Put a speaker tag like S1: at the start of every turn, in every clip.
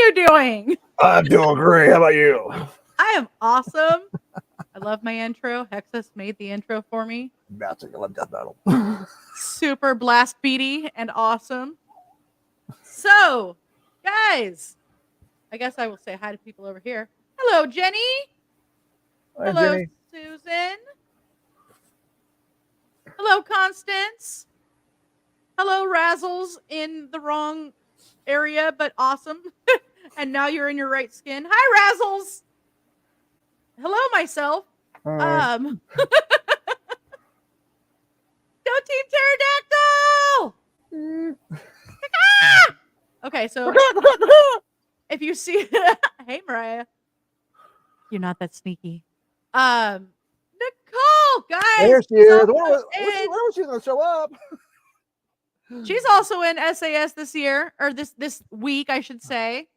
S1: you doing?
S2: I'm doing great. How about you?
S1: I am awesome. I love my intro. Hexus made the intro for me.
S2: That's a death battle.
S1: Super blast beady and awesome. So, guys, I guess I will say hi to people over here. Hello, Jenny.
S2: Hi,
S1: Hello,
S2: Jenny.
S1: Susan. Hello, Constance. Hello, Razzles in the wrong area, but awesome. And now you're in your right skin. Hi, Razzles. Hello, myself. Go Team Pterodactyl! Okay, so if you see, hey Mariah, you're not that sneaky. Nicole, guys,
S2: There she is. When was she gonna show up?
S1: She's also in SAS this year, or this week, I should say.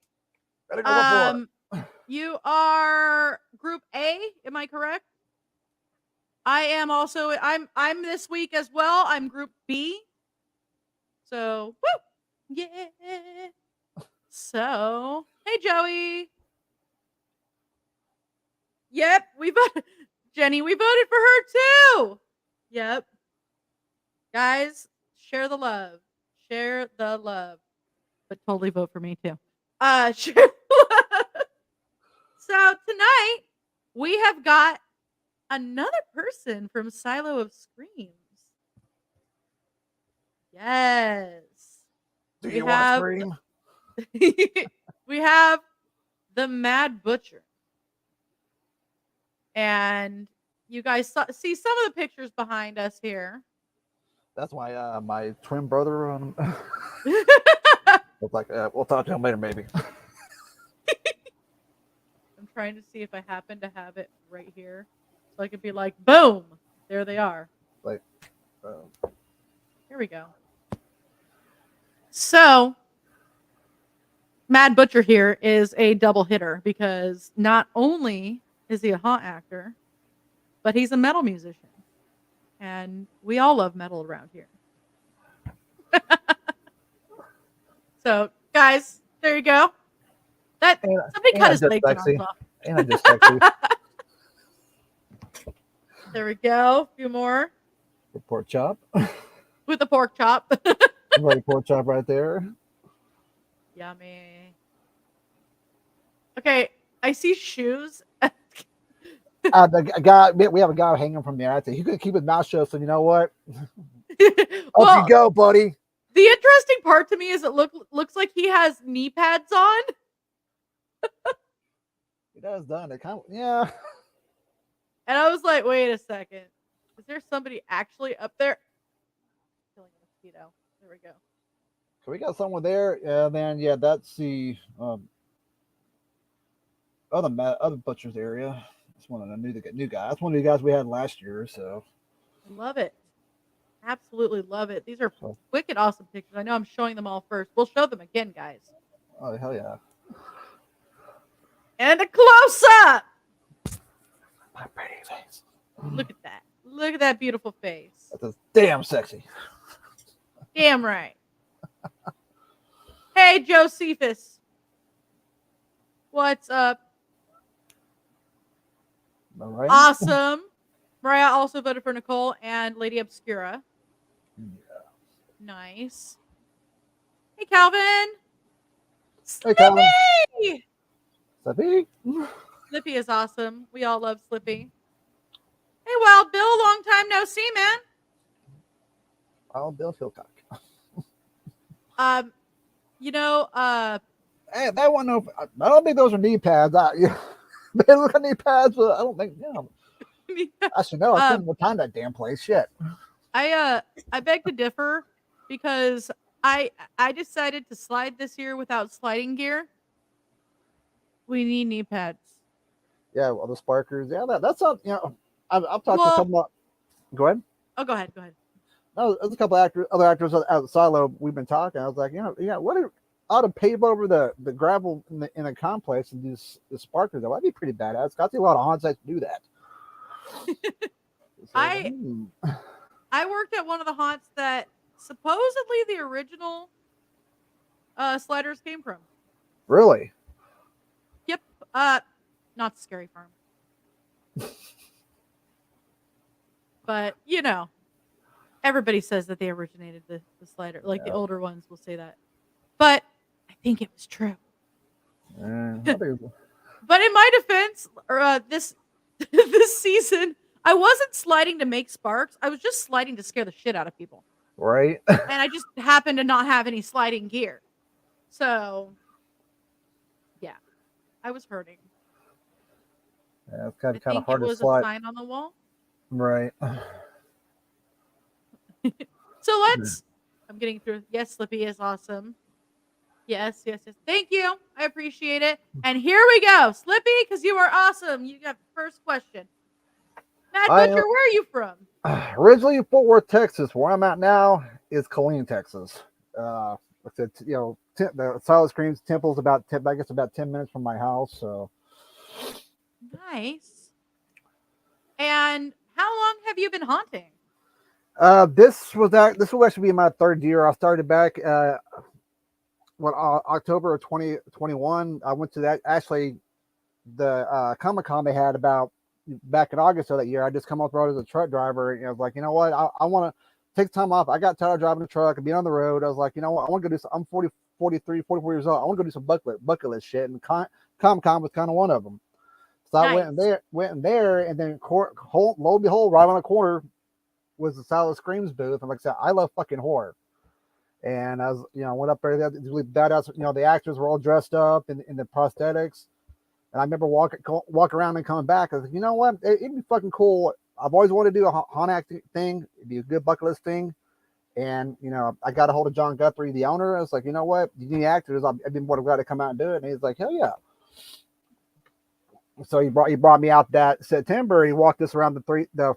S1: You are Group A, am I correct? I am also. I'm this week as well. I'm Group B. So, woo, yeah. So, hey Joey. Yep, we voted. Jenny, we voted for her too. Yep. Guys, share the love. Share the love. But totally vote for me too. Share the love. So tonight we have got another person from Silo of Screams. Yes.
S2: Do you want to scream?
S1: We have the Mad Butcher. And you guys see some of the pictures behind us here.
S2: That's my twin brother. Looks like we'll talk to him later, maybe.
S1: I'm trying to see if I happen to have it right here, so I could be like, boom, there they are.
S2: Like,
S1: here we go. So, Mad Butcher here is a double hitter because not only is he a haunt actor, but he's a metal musician. And we all love metal around here. So, guys, there you go. Somebody cut his legs off.
S2: And I'm just sexy.
S1: There we go. A few more.
S2: The pork chop.
S1: With the pork chop.
S2: Right, pork chop right there.
S1: Yummy. Okay, I see shoes.
S2: The guy, we have a guy hanging from the attic. He couldn't keep his mouth shut, so you know what?
S1: Well,
S2: up you go, buddy.
S1: The interesting part to me is it looks like he has knee pads on.
S2: He does, done it kind of, yeah.
S1: And I was like, wait a second, is there somebody actually up there? Killing a mosquito. There we go.
S2: So we got someone there, and then yeah, that's the other butcher's area. That's one of the new guy. That's one of the guys we had last year. So
S1: I love it. Absolutely love it. These are wicked awesome pictures. I know I'm showing them all first. We'll show them again, guys.
S2: Oh, hell yeah.
S1: And a close-up.
S2: My pretty face.
S1: Look at that. Look at that beautiful face.
S2: That's damn sexy.
S1: Damn right. Hey, Josephus. What's up?
S2: All right.
S1: Awesome. Mariah also voted for Nicole and Lady Obscura.
S2: Yeah.
S1: Nice. Hey, Calvin.
S2: Hey, Calvin.
S1: Slippy. Slippy is awesome. We all love Slippy. Hey, Wild Bill. Long time no see, man.
S2: Wild Bill Philcock.
S1: Hey,
S2: that one. I don't think those are knee pads. They look like knee pads, but I don't think. I should know. I couldn't find that damn place. Shit.
S1: I beg to differ because I decided to slide this year without sliding gear. We need knee pads.
S2: Yeah, well, the sparkers. Yeah, that's not. I've talked to a couple. Go ahead.
S1: Oh, go ahead.
S2: No, there's a couple other actors out of Silo. We've been talking. I was like, what ought to pave over the gravel in a complex and do the sparkers. That'd be pretty badass. Got to see a lot of haunts that do that. So,
S1: I worked at one of the haunts that supposedly the original sliders came from.
S2: Really?
S1: Not Scary Farm. But, everybody says that they originated the slider. Like, the older ones will say that. But I think it was true. But in my defense, this this season, I wasn't sliding to make sparks. I was just sliding to scare the shit out of people.
S2: Right.
S1: And I just happened to not have any sliding gear. So, yeah, I was hurting.
S2: Yeah, it's kind of hard to slide.
S1: It was a sign on the wall.
S2: Right.
S1: So I'm getting through. Yes, Slippy is awesome. Yes. Thank you. I appreciate it. And here we go. Slippy, because you are awesome. You got the first question. Mad Butcher, where are you from?
S2: Originally Fort Worth, Texas. Where I'm at now is Killeen, Texas. Like I said, the Solid Screams Temple is about 10 minutes from my house. So
S1: nice. And how long have you been haunting?
S2: This will actually be my third year. I started back October of 2021. I went to that the Comic-Con they had about back in August of that year. I just come off the road as a truck driver, and I was like, you know what, I want to take time off. I got tired of driving the truck and being on the road. I was like, you know what, I want to go do some. I'm 44 years old. I want to go do some bucket list shit, and Comic-Con was kind of one of them. So nice. I went in there, and then lo and behold, right on the corner was the Solid Screams booth. And like I said, I love fucking horror. And I was, went up there. Really badass. The actors were all dressed up in the prosthetics. And I remember walk around and coming back. I was like, you know what? It'd be fucking cool. I've always wanted to do a haunt acting thing. It'd be a good bucket list thing. And, I got a hold of John Guthrie, the owner. I was like, you know what? You need actors. I'd be more than glad to come out and do it. And he's like, hell yeah. So he brought me out that September. He walked us around the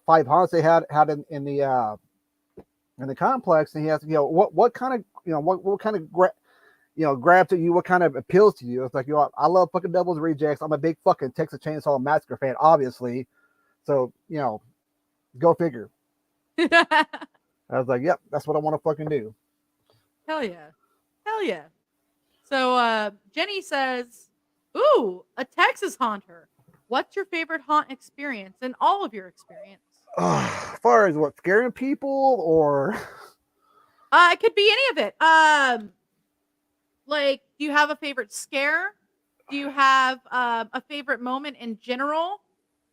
S2: 5 haunts they had in the complex, and he asked, what kind of what kind of grabs at you, what kind of appeals to you? It's like, I love fucking Devil's Rejects. I'm a big fucking Texas Chainsaw Massacre fan, obviously. So go figure. I was like, yep, that's what I want to fucking do.
S1: Hell yeah. So Jenny says, ooh, a Texas haunter. What's your favorite haunt experience in all of your experience?
S2: As far as what, scaring people or?
S1: It could be any of it. Like, do you have a favorite scare? Do you have a favorite moment in general?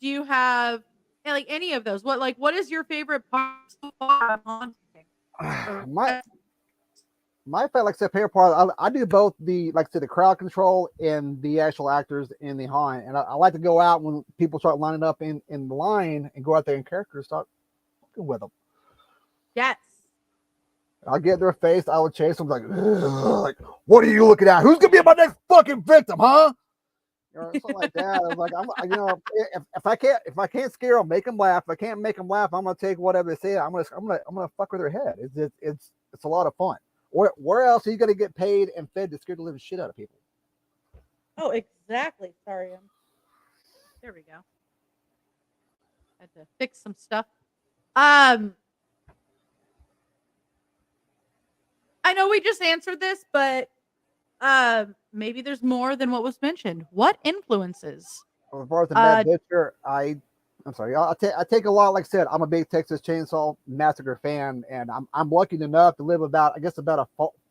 S1: Do you have like any of those? What is your favorite part so far of haunting?
S2: My favorite, like I said, favorite part, I do both the crowd control and the actual actors in the haunt. And I like to go out when people start lining up in the line and go out there in character and start fucking with them.
S1: Yes.
S2: I'll get their face. I would chase them like, what are you looking at? Who's gonna be my next fucking victim, huh? Something like that. I was like, if I can't scare them, make them laugh. If I can't make them laugh, I'm gonna take whatever they say. I'm gonna fuck with their head. It's a lot of fun. Where else are you gonna get paid and fed to scare the living shit out of people?
S1: Oh, exactly. Sorry, there we go. Had to fix some stuff. I know we just answered this, but maybe there's more than what was mentioned. What influences?
S2: Well, as far as the Mad Butcher, I'm sorry. I take a lot. Like I said, I'm a big Texas Chainsaw Massacre fan, and I'm lucky enough to live about a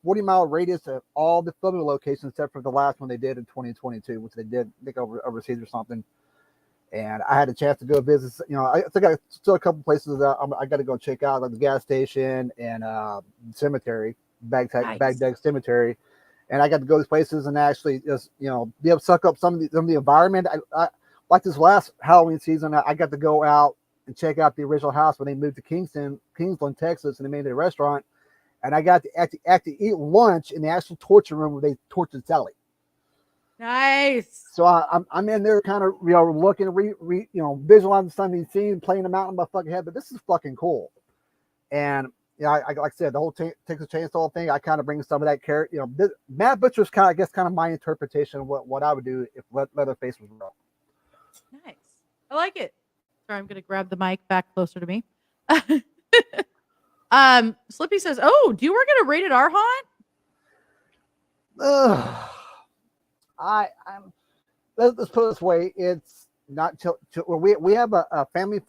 S2: 40-mile radius of all the filming locations, except for the last one they did in 2022, which they did, I think, overseas or something. And I had a chance to go visit. I think I still a couple places that I got to go check out, like the gas station and cemetery, Bagdeg Cemetery. And I got to go to these places and actually just be able to suck up some of the environment. I like this last Halloween season, I got to go out and check out the original house when they moved to Kingsland, Texas, and they made it a restaurant. And I got to actually eat lunch in the actual torture room where they tortured Sally.
S1: Nice.
S2: So I'm in there kind of looking, visualizing some of these scenes, playing them out in my fucking head. But this is fucking cool. And I like I said, the whole Texas Chainsaw thing, I kind of bring some of that character. Mad Butcher's kind of my interpretation of what I would do if Leatherface was real.
S1: Nice. I like it. Sorry, I'm gonna grab the mic back closer to me. Slippy says, "Oh, do you work at a rated R haunt?"
S2: let's put it this way: it's not till we have a family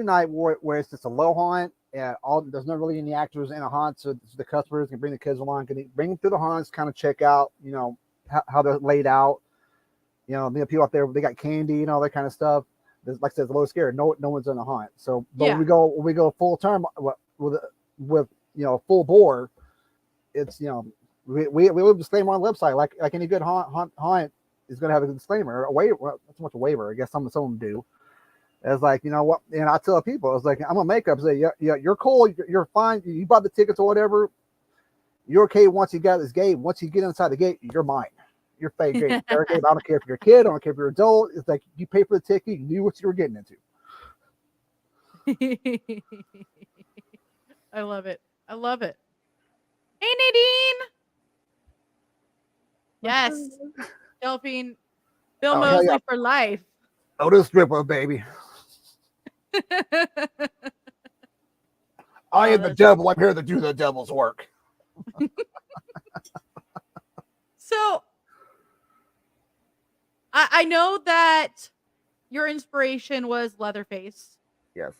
S2: night where it's just a low haunt and all. There's not really any actors in a haunt, so the customers can bring the kids along, can bring them through the haunts, kind of check out, how they're laid out. The people out there, they got candy and all that kind of stuff. Like I said, it's a little scary. No one's in a haunt. So, but
S1: Yeah.
S2: when we go full term with full bore, it's we leave a disclaimer on the website like any good haunt is going to have a disclaimer, a waiver. Well, not so much a waiver. I guess some of them do. It's like, you know what? And I tell people, it's like, I'm gonna make up. Say, yeah, you're cool. You're fine. You bought the tickets or whatever. You're okay once you got this gate. Once you get inside the gate, you're mine. You're fake gate. I don't care if you're a kid. I don't care if you're an adult. It's like you pay for the ticket. You knew what you were getting into.
S1: I love it. I love it. Hey, Nadine. Yes. Delphine. Bill Moseley
S2: yeah.
S1: for life.
S2: Oh, this stripper, baby. I am the devil. I'm here to do the devil's work.
S1: So, I know that your inspiration was Leatherface.
S2: Yes.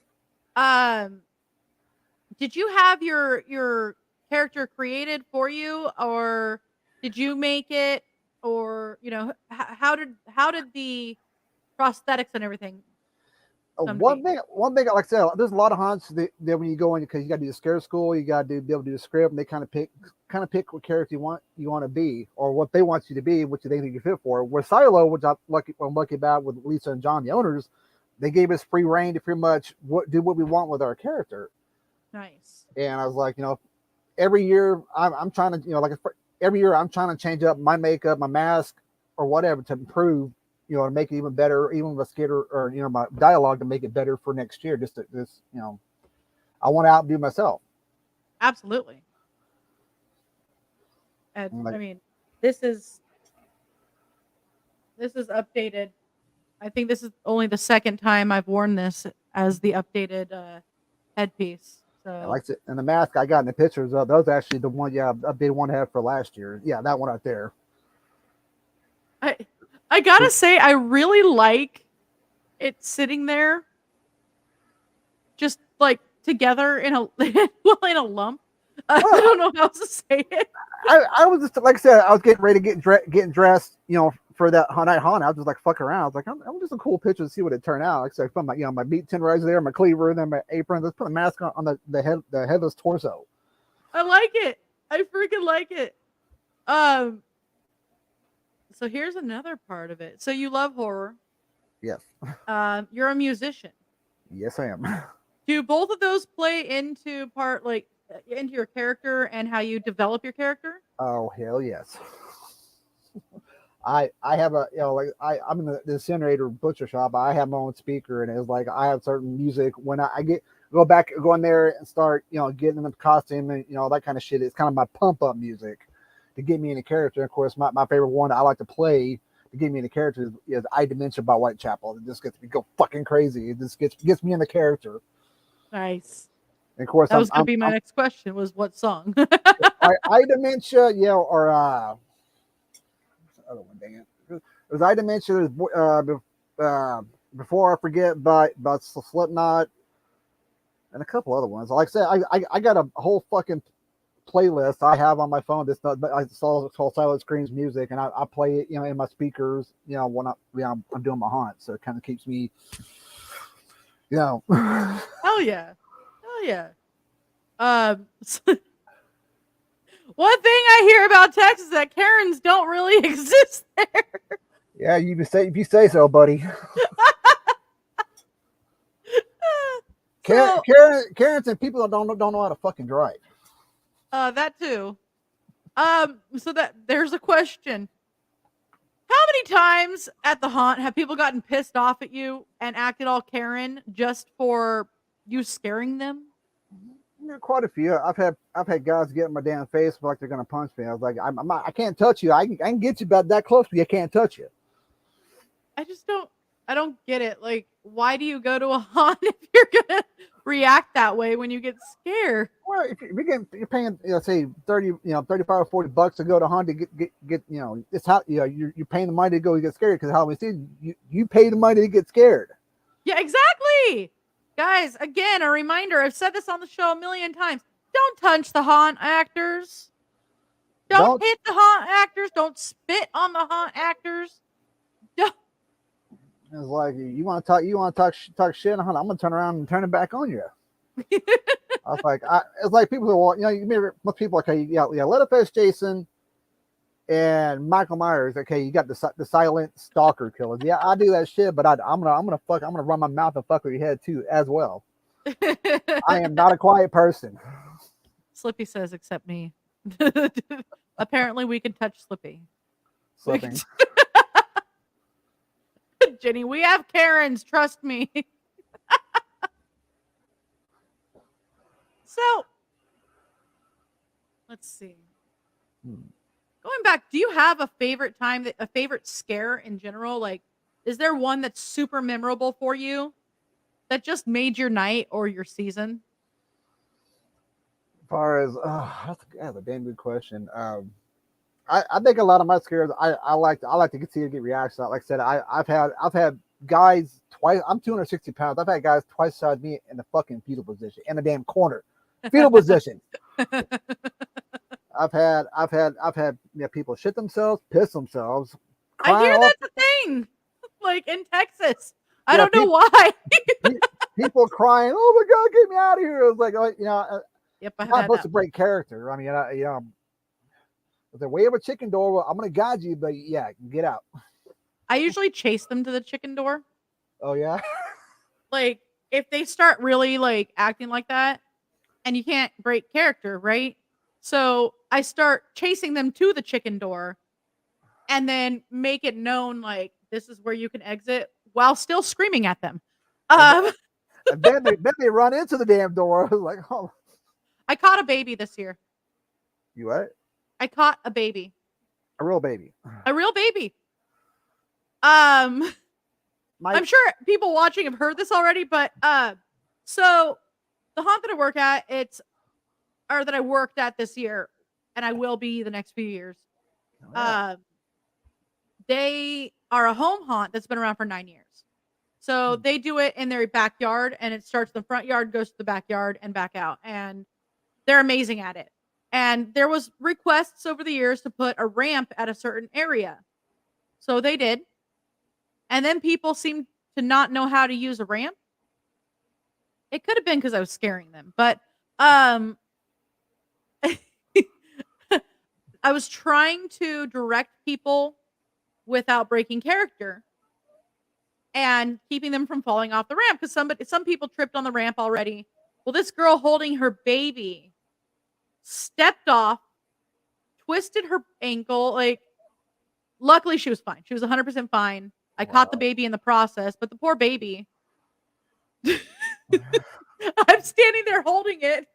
S1: Did you have your character created for you, or did you make it, or how did the prosthetics and everything?
S2: One thing, like I said, there's a lot of haunts that when you go in, because you got to do the scare school, you got to be able to do the script, and they kind of pick what character you want to be, or what they want you to be, which they think you fit for. With Silo, which I'm lucky about with Lisa and John, the owners, they gave us free reign to pretty much do what we want with our character.
S1: Nice.
S2: And I was like, every year I'm trying to, every year I'm trying to change up my makeup, my mask, or whatever to improve. To make it even better, even with a skater or my dialogue to make it better for next year. I want to outdo myself.
S1: Absolutely. And I mean, this is updated. I think this is only the second time I've worn this as the updated headpiece. So,
S2: like it, and the mask I got in the pictures of, that was actually the one. Yeah, I did one I had for last year. Yeah, that one right there.
S1: I gotta say, I really like it sitting there, just like together in a in a lump. I don't know how else to say it.
S2: I was just, like I said, I was getting ready to getting dressed, for that night haunt. I was just like fucking around. I was like, I'm just a cool picture to see what it turned out. Like I said, I put my meat tenderizer there, my cleaver, and then my apron. Let's put a mask on the headless torso.
S1: I like it. I freaking like it. So here's another part of it. So you love horror.
S2: Yes.
S1: You're a musician.
S2: Yes, I am.
S1: Do both of those play into into your character and how you develop your character?
S2: Oh, hell yes. I have a, I'm in the incinerator butcher shop. I have my own speaker, and it's like I have certain music when I go in there and start, getting in the costume and, that kind of shit. It's kind of my pump up music to get me in a character. Of course, my favorite one I like to play to get me in a character is I Dementia by Whitechapel. It just gets me go fucking crazy. It just gets me in the character.
S1: Nice.
S2: And of course,
S1: that was going to be my next question was what song?
S2: I Dementia, or other one, dang it. It was I Dementia, Before I Forget by Slipknot, and a couple other ones. Like I said, I got a whole fucking playlist I have on my phone. It's called Silent Screams Music, and I play it, in my speakers, when I'm doing my haunt. So it kind of keeps me,
S1: Hell yeah. Hell yeah. One thing I hear about Texas is that Karens don't really exist there.
S2: Yeah, if you say so, buddy. Karens and people that don't know how to fucking drive.
S1: That too. So that there's a question. How many times at the haunt have people gotten pissed off at you and acted all Karen just for you scaring them?
S2: Quite a few. I've had guys get in my damn face like they're gonna punch me. I was like, I can't touch you. I can get you about that close, but I can't touch you. I
S1: don't get it. Like, why do you go to a haunt if you're gonna react that way when you get scared.
S2: Well, if you're paying, say 30, $35 or $40 to go to Honda, get, it's how, you're paying the money to go get scared because Halloween season, you pay the money to get scared.
S1: Yeah, exactly. Guys, again, a reminder. I've said this on the show a million times. Don't touch the haunt actors. Don't hit the haunt actors. Don't spit on the haunt actors. Don't.
S2: It's like you want to talk shit on Honda, I'm gonna turn around and turn it back on you. I was like, it's like people who, most people are okay, Leatherface Jason and Michael Myers. Okay, you got the silent stalker killers. Yeah, I do that shit, but I'm gonna run my mouth and fuck with your head too as well. I am not a quiet person.
S1: Slippy says, except me. Apparently, we can touch Slippy.
S2: Slipping.
S1: Jenny, we have Karens. Trust me. So, let's see. Going back, do you have a favorite a favorite scare in general? Like, is there one that's super memorable for you that just made your night or your season?
S2: As far as that's a damn good question. I think a lot of my scares I like to see it get reaction. Like I said, I've had guys twice. I'm 260 pounds. I've had guys twice size me in the fucking fetal position in the damn corner, fetal position. I've had people shit themselves, piss themselves.
S1: I hear that's a thing, like in Texas. I don't know why.
S2: People crying, "Oh my god, get me out of here!" It was like,
S1: yep,
S2: I'm not supposed to break character. I mean, if they wave a chicken door, well, I'm gonna guide you, but yeah, get out.
S1: I usually chase them to the chicken door.
S2: Oh yeah.
S1: Like if they start really like acting like that, and you can't break character, right? So I start chasing them to the chicken door, and then make it known like this is where you can exit while still screaming at them.
S2: And then they run into the damn door. Like, oh.
S1: I caught a baby this year.
S2: You what?
S1: I caught a baby.
S2: A real baby.
S1: A real baby. I'm sure people watching have heard this already, but so the haunt that I work at, that I worked at this year, and I will be the next few years. Oh, yeah. They are a home haunt that's been around for 9 years. So they do it in their backyard, and it starts in the front yard, goes to the backyard, and back out. And they're amazing at it. And there was requests over the years to put a ramp at a certain area. So they did. And then people seemed to not know how to use a ramp. It could have been because I was scaring them. But I was trying to direct people without breaking character and keeping them from falling off the ramp, because some people tripped on the ramp already. Well, this girl holding her baby stepped off, twisted her ankle. Like, luckily she was fine. She was 100% fine. I caught the baby in the process, but the poor baby. I'm standing there holding it.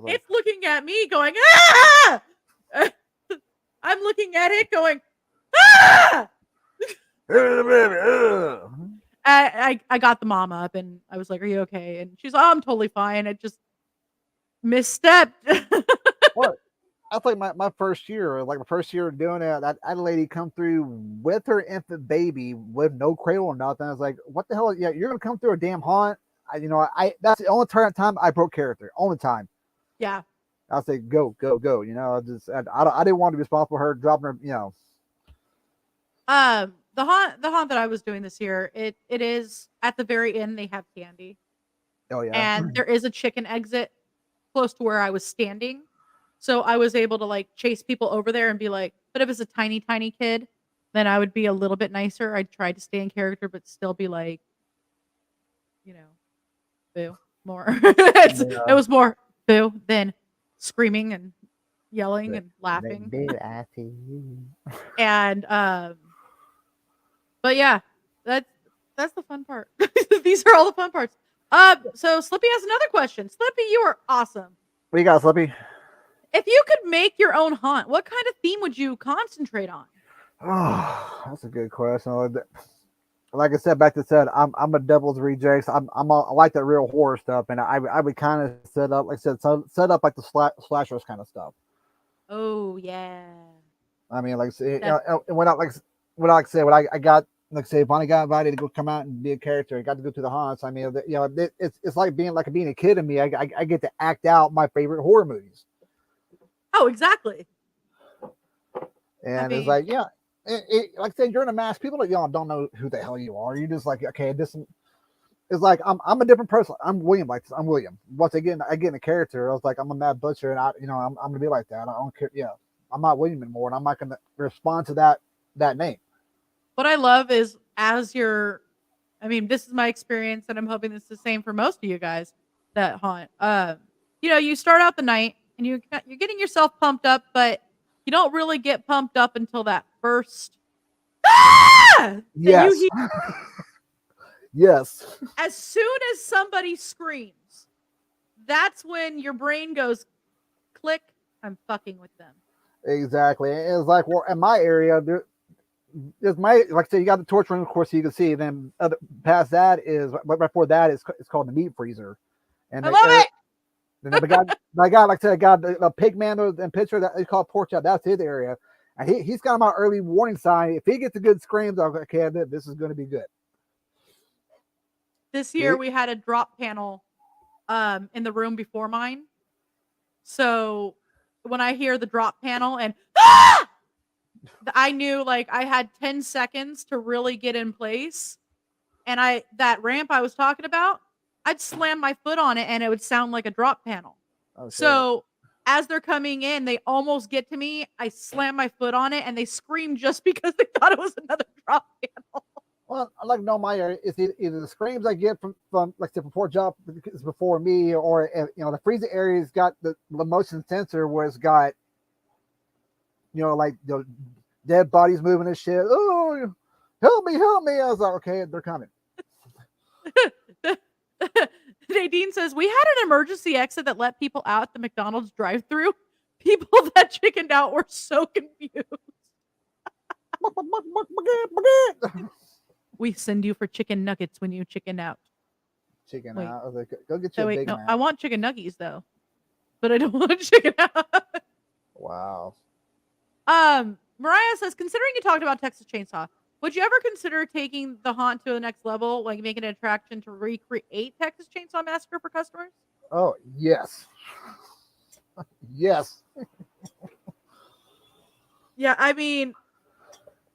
S1: It's looking at me going, ah! I'm looking at it going, ah! I got the mom up and I was like, "Are you okay?" And she's, "Oh, I'm totally fine. I just misstepped."
S2: What? I think my first year, like my first year doing it, that lady come through with her infant baby with no cradle or nothing. I was like, "What the hell? Yeah, you're gonna come through a damn haunt?" That's the only time I broke character. Only time.
S1: Yeah.
S2: I'll say go. I didn't want to be responsible for her dropping her.
S1: The haunt that I was doing this year, it is at the very end. They have candy.
S2: Oh yeah.
S1: And there is a chicken exit close to where I was standing, so I was able to like chase people over there and be like. But if it's a tiny kid, then I would be a little bit nicer. I'd try to stay in character, but still be like, boo more. It was more boo than screaming and yelling and laughing. And but yeah, that's the fun part. These are all the fun parts. So Slippy has another question. Slippy, you are awesome.
S2: What you got, Slippy?
S1: If you could make your own haunt, what kind of theme would you concentrate on?
S2: Oh, that's a good question. like I said, back to said, I'm a devil's rejects. I like that real horror stuff, and I would kind of set up, like I said, set up like the slashers kind of stuff.
S1: Oh yeah.
S2: I mean, like I said,
S1: Def-
S2: when I like I said, when I got like I say, when I got invited to go come out and be a character, I got to go to the haunts. I mean, it's like being a kid in me. I get to act out my favorite horror movies,
S1: oh, exactly. I
S2: and it's
S1: mean,
S2: like like I said, you're in a mask. People that don't know who the hell you are. You're just like, okay, this. It's like I'm a different person. I'm William. Like I'm William. Once again, I get in a character. I was like, I'm a mad butcher, and I'm gonna be like that. I don't care. Yeah, I'm not William anymore, and I'm not gonna respond to that name.
S1: what I love is as you're, I mean, this is my experience, and I'm hoping it's the same for most of you guys that haunt. You start out the night and you're getting yourself pumped up, but you don't really get pumped up until that first that you
S2: Yes,
S1: hear.
S2: yes,
S1: As soon as somebody screams, that's when your brain goes click. I'm fucking with them.
S2: exactly. It's like, well, in my area, there's my like I said, you got the torch room, of course, so you can see. Then past that is right before that is it's called the meat freezer, and
S1: I love it.
S2: then I got like I said, I got the pig man and picture that they call pork chop. That's his area, and he's got my early warning sign. If he gets a good screams, I'm like, okay, this is going to be good.
S1: This year we had a drop panel in the room before mine. So when I hear the drop panel and I knew like I had 10 seconds to really get in place. And that ramp I was talking about, I'd slam my foot on it and it would sound like a drop panel.
S2: Oh shit.
S1: So as they're coming in, they almost get to me. I slam my foot on it and they scream just because they thought it was another drop panel.
S2: Well, I like to know my area. It's either the screams I get from like the before job is before me, or the freezer area's got the motion sensor where it's got like the dead bodies moving and shit. Oh, help me, help me! I was like, okay, they're coming.
S1: Nadine says, we had an emergency exit that let people out the McDonald's drive through. People that chickened out were so confused. We send you for chicken nuggets when you chicken out.
S2: Chicken out. I was like, go get you a Big Mac.
S1: I want chicken nuggies though, but I don't want chicken out.
S2: Wow.
S1: Mariah says, considering you talked about Texas Chainsaw, would you ever consider taking the haunt to the next level, like making an attraction to recreate Texas Chainsaw Massacre for customers?
S2: Oh yes, yes.
S1: Yeah, I mean,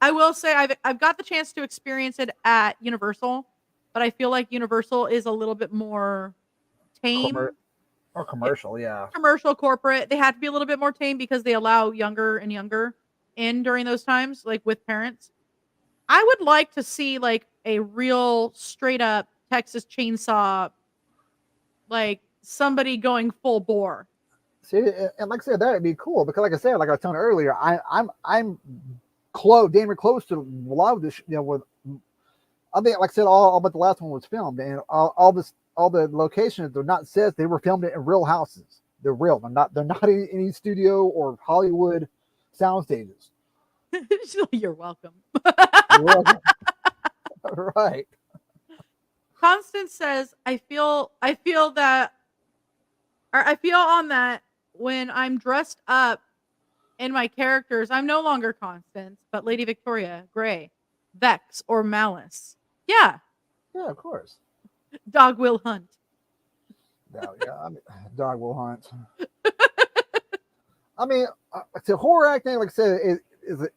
S1: I will say I've got the chance to experience it at Universal, but I feel like Universal is a little bit more tame.
S2: Or commercial, yeah.
S1: Commercial, corporate. They have to be a little bit more tame because they allow younger and younger in during those times, like with parents. I would like to see like a real straight up Texas Chainsaw, like somebody going full bore.
S2: See, and like I said, that would be cool because, like I said, like I was telling you earlier, I'm damn near close to a lot of this. With I think, like I said, all but the last one was filmed, and all the locations they're not sets. They were filmed in real houses. They're real. They're not in any studio or Hollywood sound stages.
S1: You're welcome.
S2: You're welcome. Right.
S1: Constance says, I feel that, or I feel on that when I'm dressed up in my characters, I'm no longer Constance, but Lady Victoria, Gray, Vex, or Malice. Yeah.
S2: Yeah, of course.
S1: Dog will hunt.
S2: No, yeah, I mean, dog will hunt. I mean, it's a horror acting. Like I said,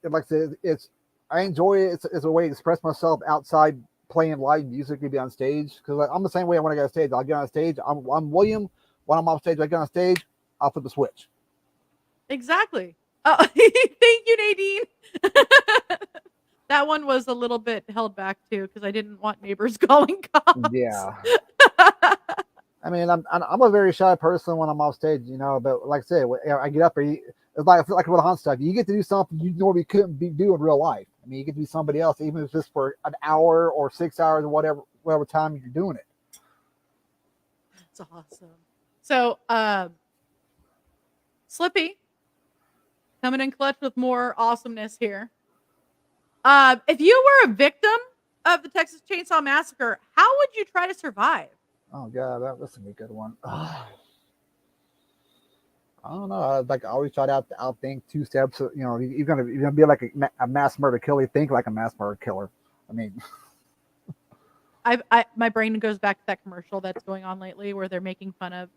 S2: like I said, it's I enjoy it. It's a way to express myself outside playing live music, maybe on stage. Because I'm the same way when I get on stage. I'll get on stage. I'm William. When I'm off stage, I get on stage. I'll flip the switch.
S1: Exactly. Oh, thank you, Nadine. That one was a little bit held back too because I didn't want neighbors calling cops.
S2: Yeah. I mean, I'm a very shy person when I'm off stage, But like I said, I get up, it's like with the haunt stuff. You get to do something you normally couldn't do in real life. I mean, you get to be somebody else, even if it's for an hour or 6 hours or whatever time you're doing it.
S1: That's awesome. So, Slippy coming in clutch with more awesomeness here. If you were a victim of the Texas Chainsaw Massacre, how would you try to survive?
S2: Oh god, that's gonna be a good one. I don't know. I always try to outthink two steps. You're gonna be like a mass murder killer. You think like a mass murder killer. I mean,
S1: My brain goes back to that commercial that's going on lately where they're making fun of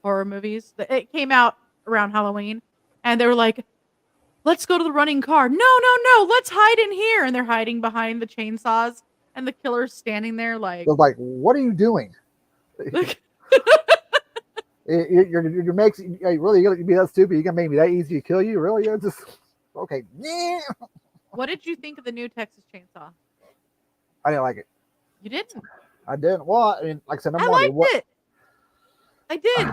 S1: horror movies. It came out around Halloween, and they were like, "Let's go to the running car." No, no, no. Let's hide in here, and they're hiding behind the chainsaws, and the killer's standing there like,
S2: it's like, what are you doing?
S1: like
S2: You're making really you be that stupid. You gonna make me that easy to kill you? Really? You're just okay. Yeah.
S1: What did you think of the new Texas Chainsaw?
S2: I didn't like it.
S1: You didn't.
S2: I didn't. Well, I mean, like I said,
S1: I liked it. I did.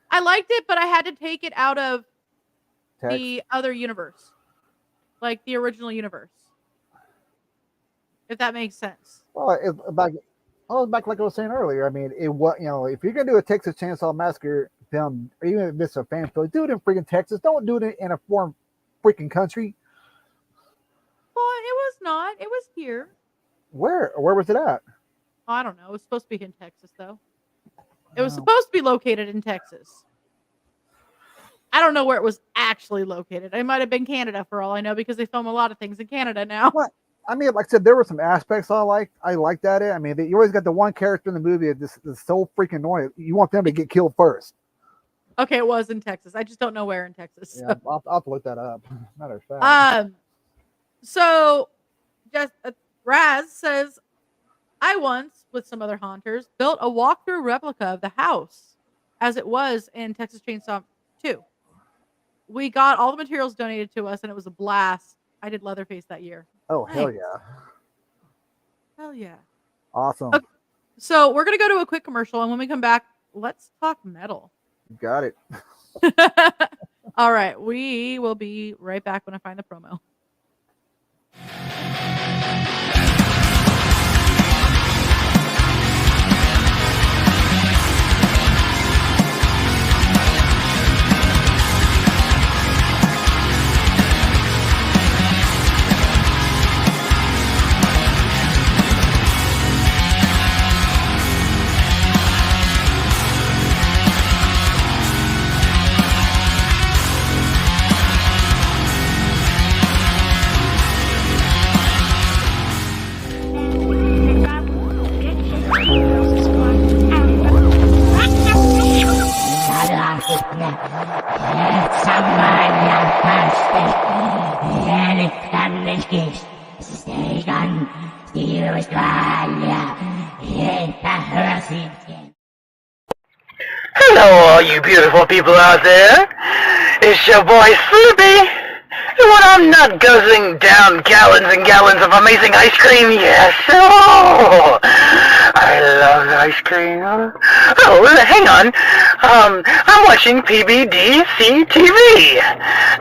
S1: I liked it, but I had to take it out of the other universe, like the original universe. If that makes sense.
S2: Well, back like I was saying earlier. I mean, if you're gonna do a Texas Chainsaw Massacre film, or even if it's a fan film, do it in freaking Texas. Don't do it in a foreign freaking country.
S1: Well, it was not. It was here.
S2: Where was it at?
S1: Oh, I don't know. It was supposed to be in Texas, though. It was supposed to be located in Texas. I don't know where it was actually located. It might have been Canada for all I know, because they film a lot of things in Canada now.
S2: What? I mean, like I said, there were some aspects I liked at it. I mean, you always got the one character in the movie that's so freaking annoying. You want them to get killed first.
S1: Okay, it was in Texas. I just don't know where in Texas.
S2: Yeah, I'll have to look that up. Matter of fact.
S1: So, just Raz says, I once, with some other haunters, built a walkthrough replica of the house as it was in Texas Chainsaw 2. We got all the materials donated to us, and it was a blast. I did Leatherface that year.
S2: Oh,
S1: Nice.
S2: hell yeah.
S1: Hell yeah.
S2: Awesome.
S1: Okay, so we're going to go to a quick commercial, and when we come back, let's talk metal.
S2: You got it.
S1: All right. We will be right back when I find the promo.
S3: Hello, all you beautiful people out there. It's your boy Sloopy. And when I'm not guzzling down gallons and gallons of amazing ice cream, yes, oh, I love ice cream. Oh, hang on. I'm watching PBDC TV.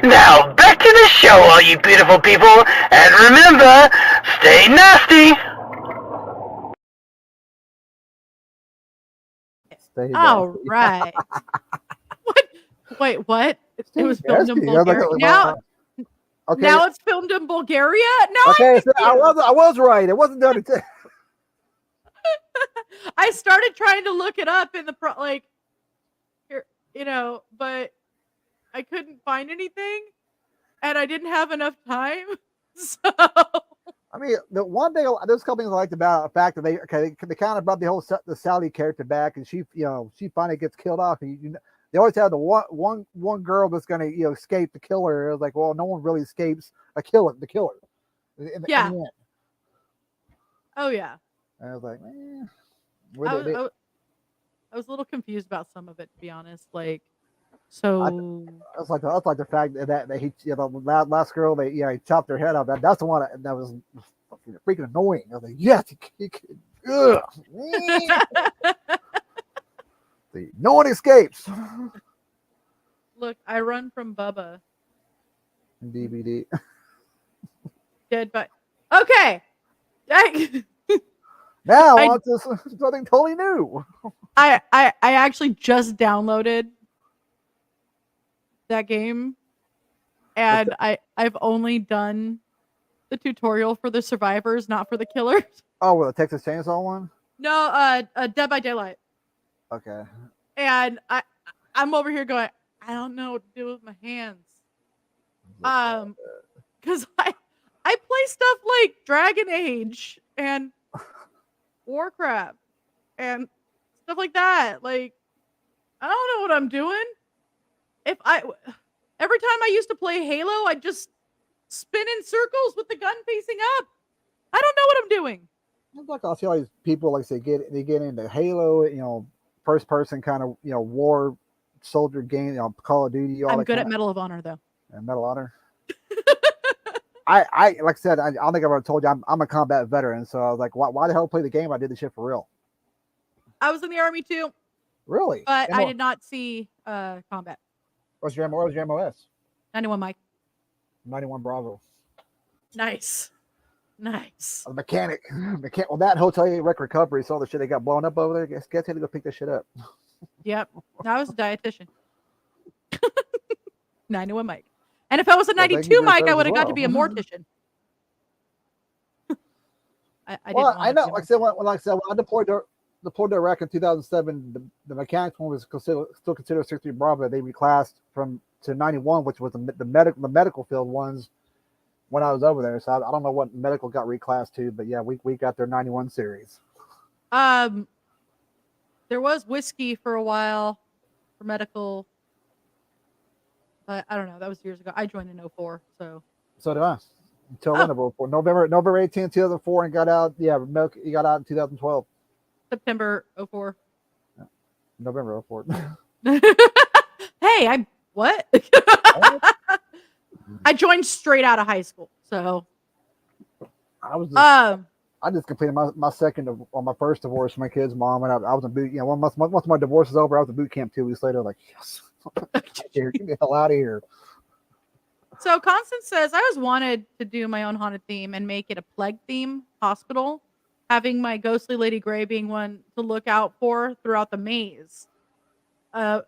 S3: Now, back to the show, all you beautiful people. And remember, stay nasty.
S1: All right. What? Wait, what? It was filmed in Bulgaria. Now it's filmed in Bulgaria. No.
S2: Okay, so I was right. It wasn't done.
S1: I started trying to look it up in the but I couldn't find anything, and I didn't have enough time. So.
S2: I mean, the one thing, there's a couple things I liked about the fact that they kind of brought the Sally character back, and she finally gets killed off. And they always have the one girl that's gonna escape the killer. It was like, well, no one really escapes the killer. In the end.
S1: Oh yeah.
S2: And I was like,
S1: I was a little confused about some of it, to be honest. Like, so
S2: I was like the fact that he, the last girl, he chopped her head off. That's the one that was freaking annoying. I was like, yes, See, no one escapes.
S1: Look, I run from Bubba.
S2: DVD.
S1: Dead by. Okay.
S2: Now on to something totally new.
S1: I actually just downloaded that game, and I've only done the tutorial for the survivors, not for the killers.
S2: Oh, well, the Texas Chainsaw one.
S1: No, Dead by Daylight.
S2: Okay.
S1: And I'm over here going, I don't know what to do with my hands. Because I play stuff like Dragon Age and Warcraft and stuff like that. Like, I don't know what I'm doing. Every time I used to play Halo, I'd just spin in circles with the gun facing up. I don't know what I'm doing.
S2: It's like I see all these people, like they get into Halo, first person kind of war soldier game, Call of Duty. All
S1: I'm
S2: that
S1: good
S2: kind
S1: at Medal of Honor though.
S2: And Medal of Honor. I like I said, I don't think I've ever told you I'm a combat veteran, so I was like, why the hell play the game? I did the shit for real.
S1: I was in the army too.
S2: Really?
S1: But I did not see combat.
S2: What's your MOS?
S1: 91 Mike.
S2: 91 Bravo.
S1: Nice.
S2: A mechanic. Well, that Hotel 8 Wreck Recovery saw the shit they got blown up over there. Guess had to go pick this shit up.
S1: Yep. I was a dietitian. 91 Mike. And if I was a 92 Mike, I would have got to be a mortician. I
S2: know. Like I said, when I deployed to Iraq in 2007, the mechanics one was still considered 63 Bravo. They reclassed to 91, which was the medical field ones when I was over there. So I don't know what medical got reclassed to, but yeah, we got their 91 series.
S1: There was whiskey for a while for medical. But I don't know. That was years ago. I joined in 04, so.
S2: So did I. Until when of 04. November 18, 2004, and got out. Yeah, you got out in 2012.
S1: September 04.
S2: Yeah. November 04.
S1: Hey, what? I joined straight out of high school, so.
S2: I just completed my second on my first divorce from my kid's mom, and I was in boot. Once my divorce was over, I was in boot camp 2 weeks later. Like, yes. Get the hell out of here.
S1: So Constance says, I always wanted to do my own haunted theme and make it a plague theme hospital, having my ghostly Lady Grey being one to look out for throughout the maze. And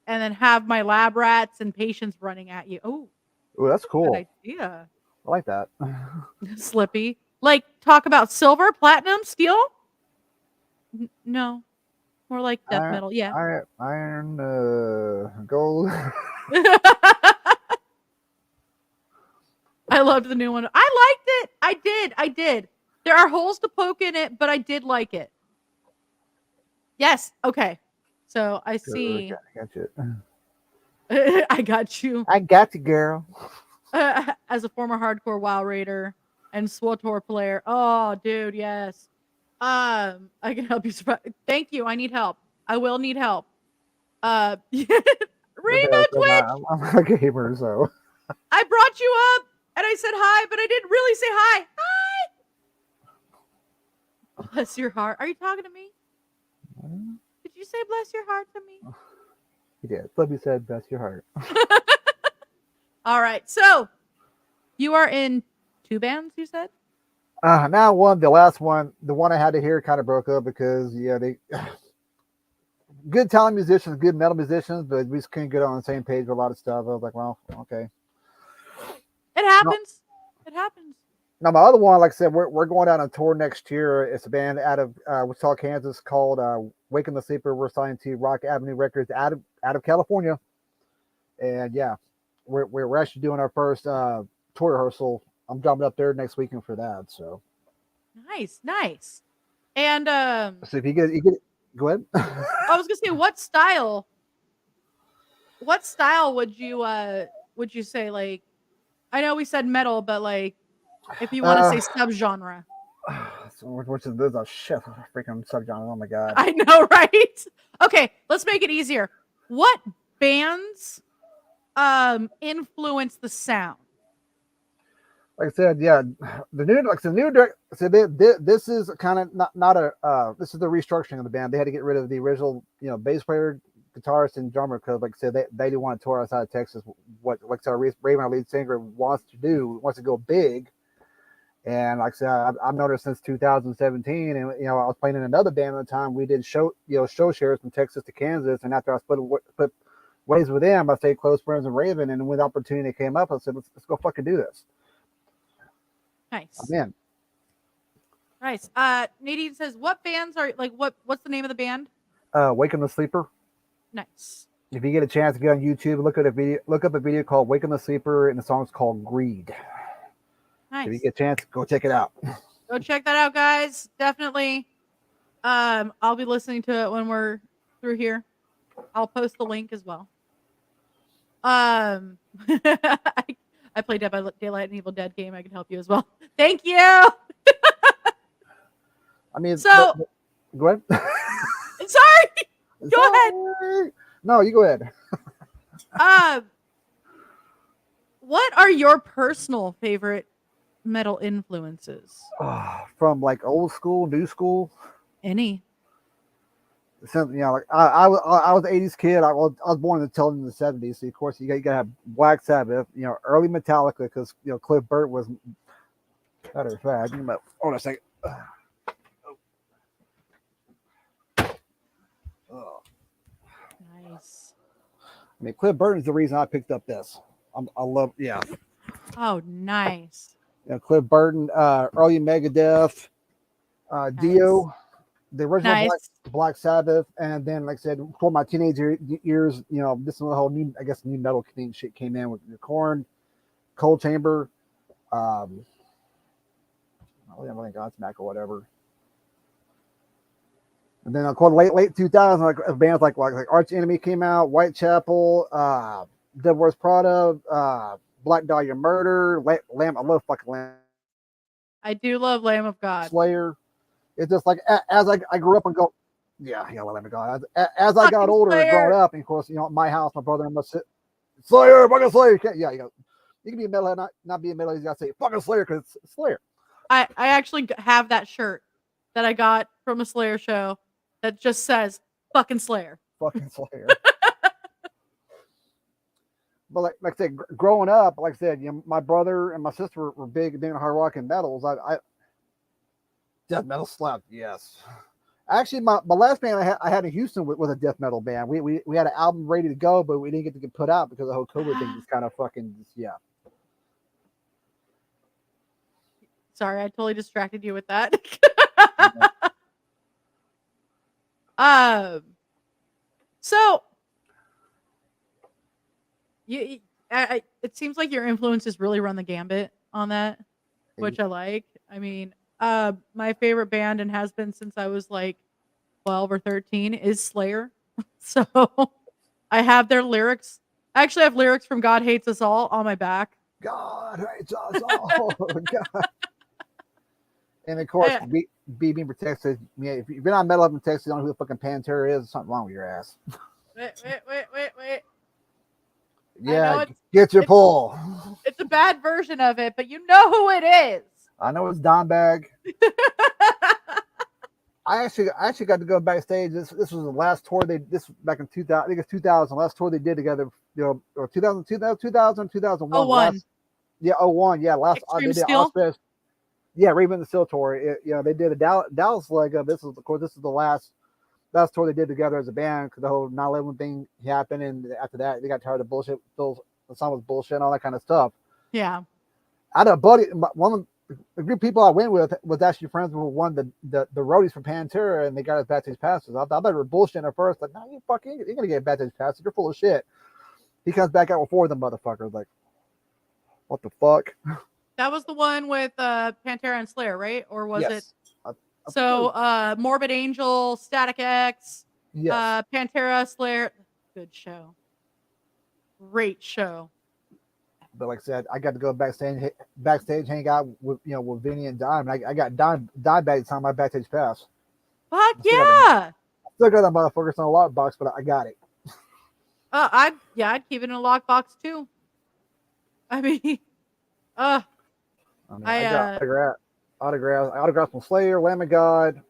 S1: then have my lab rats and patients running at you. Oh,
S2: that's cool.
S1: Good idea.
S2: I like that.
S1: Slippy. Like, talk about silver, platinum, steel? No. More like death metal, yeah.
S2: Iron, gold.
S1: I loved the new one. I liked it. I did. There are holes to poke in it, but I did like it. Yes. Okay. So I see.
S2: I got you.
S1: I got you.
S2: I got you, girl.
S1: As a former hardcore WoW raider and SWTOR player. Oh, dude, yes. I can help you survive. Thank you. I need help. I will need help. Rainbow Twitch.
S2: I'm a gamer, so
S1: I brought you up and I said hi, but I didn't really say hi. Hi. Bless your heart. Are you talking to me? Did you say bless your heart to me?
S2: He did. Flippy said bless your heart.
S1: All right. So you are in 2 bands, you said?
S2: Now the last one, the one I had to hear kind of broke up because they good talent musicians, good metal musicians, but we just couldn't get on the same page with a lot of stuff. I was like, well, okay.
S1: It happens. It happens.
S2: Now my other one, like I said, we're going out on tour next year. It's a band out of Wichita, Kansas called Waking the Sleeper. We're signed to Rock Avenue Records out of California, and yeah, we're actually doing our first tour rehearsal. I'm jumping up there next weekend for that. So
S1: nice. And
S2: so if you get go ahead.
S1: I was gonna say, what style would you say? Like, I know we said metal, but like, if you want to say subgenre.
S2: Which is there's a shit freaking subgenre. Oh my god.
S1: I know, right? Okay, let's make it easier. What bands influence the sound?
S2: Like I said, yeah, this is kind of not a this is the restructuring of the band. They had to get rid of the original, bass player, guitarist, and drummer because, like I said, they didn't want to tour outside of Texas. What like our Raven, our lead singer, wants to go big. And like I said, I've noticed since 2017, and I was playing in another band at the time. We did show shares from Texas to Kansas, and after I split ways with them, I stayed close friends with Raven. And when the opportunity came up, I said, let's go fucking do this.
S1: Nice.
S2: I'm in.
S1: Nice. Nadine says, what bands are like what's the name of the band?
S2: Waking the Sleeper.
S1: Nice.
S2: If you get a chance to get on YouTube, look up a video called Waking the Sleeper, and the song's called Greed.
S1: Nice.
S2: If you get a chance, go check it out.
S1: Go check that out, guys. Definitely. I'll be listening to it when we're through here. I'll post the link as well. I play Dead by Daylight and Evil Dead game. I can help you as well. Thank you.
S2: I mean,
S1: So
S2: go ahead.
S1: sorry. Go ahead.
S2: No, you go ahead.
S1: What are your personal favorite metal influences?
S2: From like old school, new school.
S1: Any?
S2: Since, like I was an '80s kid. I was born in the tail end of the '70s. So of course you gotta have Black Sabbath. Early Metallica because Cliff Burton was. Matter of fact, hold on a second.
S1: Nice.
S2: I mean, Cliff Burton's the reason I picked up this. I love, yeah.
S1: Oh, nice.
S2: Cliff Burton, early Megadeth, Dio, the original Black Sabbath, and then, like I said, for my teenager years, this is the whole new metal shit came in with the Korn, Cold Chamber, Godsmack or whatever. And then, of course, late 2000s, like bands like Arch Enemy came out, Whitechapel, Devil Wears Prada, Black Dahlia Murder, Lamb. I love fucking Lamb.
S1: I do love Lamb of God.
S2: Slayer. It's just like as I grew up and go, yeah, Lamb of God. As I got older and growing up, and of course, my house, my brother and my sister, Slayer, fucking Slayer. You can be a metalhead, not be a metalhead. You gotta say fucking Slayer because it's Slayer.
S1: I actually have that shirt that I got from a Slayer show that just says fucking Slayer.
S2: Fucking Slayer. But like I said, growing up, like I said, my brother and my sister were big into hard rock and metals. I death metal slapped, yes. Actually, my last band I had in Houston was a death metal band. We had an album ready to go, but we didn't get to get put out because the whole COVID thing just kind of fucking yeah.
S1: Sorry, I totally distracted you with that. So it seems like your influences really run the gambit on that, which I like. I mean, my favorite band and has been since I was like 12 or 13 is Slayer. So I have their lyrics. I actually have lyrics from God Hates Us All on my back.
S2: God hates us all. God. And of course, being protected. Yeah, if you're not metal up in Texas, you don't know who the fucking Pantera is. There's something wrong with your ass.
S1: Wait.
S2: Yeah, get your pull.
S1: It's a bad version of it, but you know who it is.
S2: I know it's Dimebag. I actually got to go backstage. This was the last tour back in 2000. I think it's 2000. Last tour they did together. Or 2000, 2001.
S1: 01.
S2: Yeah, 01. Yeah, last
S1: Extreme
S2: they did
S1: Steel?
S2: Ozfest. Yeah, Raven the Steel tour. They did a Dallas leg of this. This is the last tour they did together as a band because the whole 9/11 thing happened, and after that they got tired of bullshit. The song was bullshit and all that kind of stuff.
S1: Yeah.
S2: I had a buddy. One of the group of people I went with was actually friends with one of the roadies from Pantera, and they got us backstage passes. I thought they were bullshit at first. Like, no, you're gonna get backstage passes. You're full of shit. He comes back out with 4 of them motherfuckers. Like, what the fuck?
S1: That was the one with Pantera and Slayer, right? Or was it?
S2: So,
S1: Morbid Angel, Static X,
S2: yes.
S1: Pantera, Slayer. Good show. Great show.
S2: But like I said, I got to go backstage, hang out with with Vinny and Dime. I got Dimebag on my backstage pass.
S1: Fuck yeah!
S2: Still got that motherfucker on a lock box, but I got it.
S1: I'd keep it in a lockbox too. I mean, I
S2: got autographs from Slayer, Lamb of God,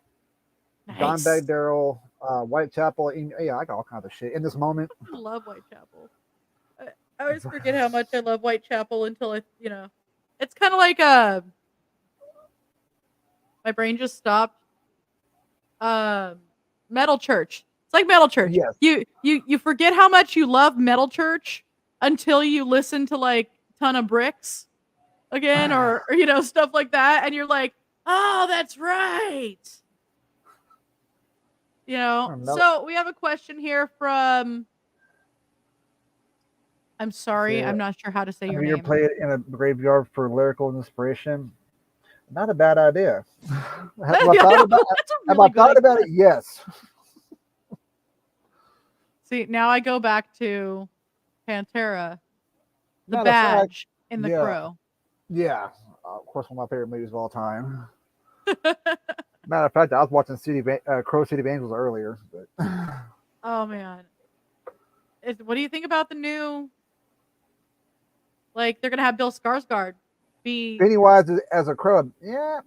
S1: nice.
S2: Dimebag Daryl, Whitechapel. Yeah, I got all kinds of shit in this moment.
S1: I love Whitechapel. I always forget how much I love Whitechapel until it's kind of like my brain just stopped. Metal Church. It's like Metal Church.
S2: Yes.
S1: You forget how much you love Metal Church until you listen to like Ton of Bricks, again, or stuff like that, and you're like, oh, that's right. So we have a question here from. I'm sorry, I'm not sure how to say your
S2: Have you ever
S1: name.
S2: played in a graveyard for lyrical inspiration? Not a bad idea. Have I thought about
S1: That's a
S2: have
S1: really
S2: I thought
S1: good
S2: about it? Yes.
S1: See, now I go back to Pantera, the
S2: Matter of fact,
S1: badge in The
S2: yeah,
S1: Crow.
S2: yeah. Of course, one of my favorite movies of all time. Matter of fact, I was watching Crow City of Angels earlier. But
S1: Oh man, what do you think about the new? Like they're gonna have Bill Skarsgård be
S2: Pennywise as a crow, yeah.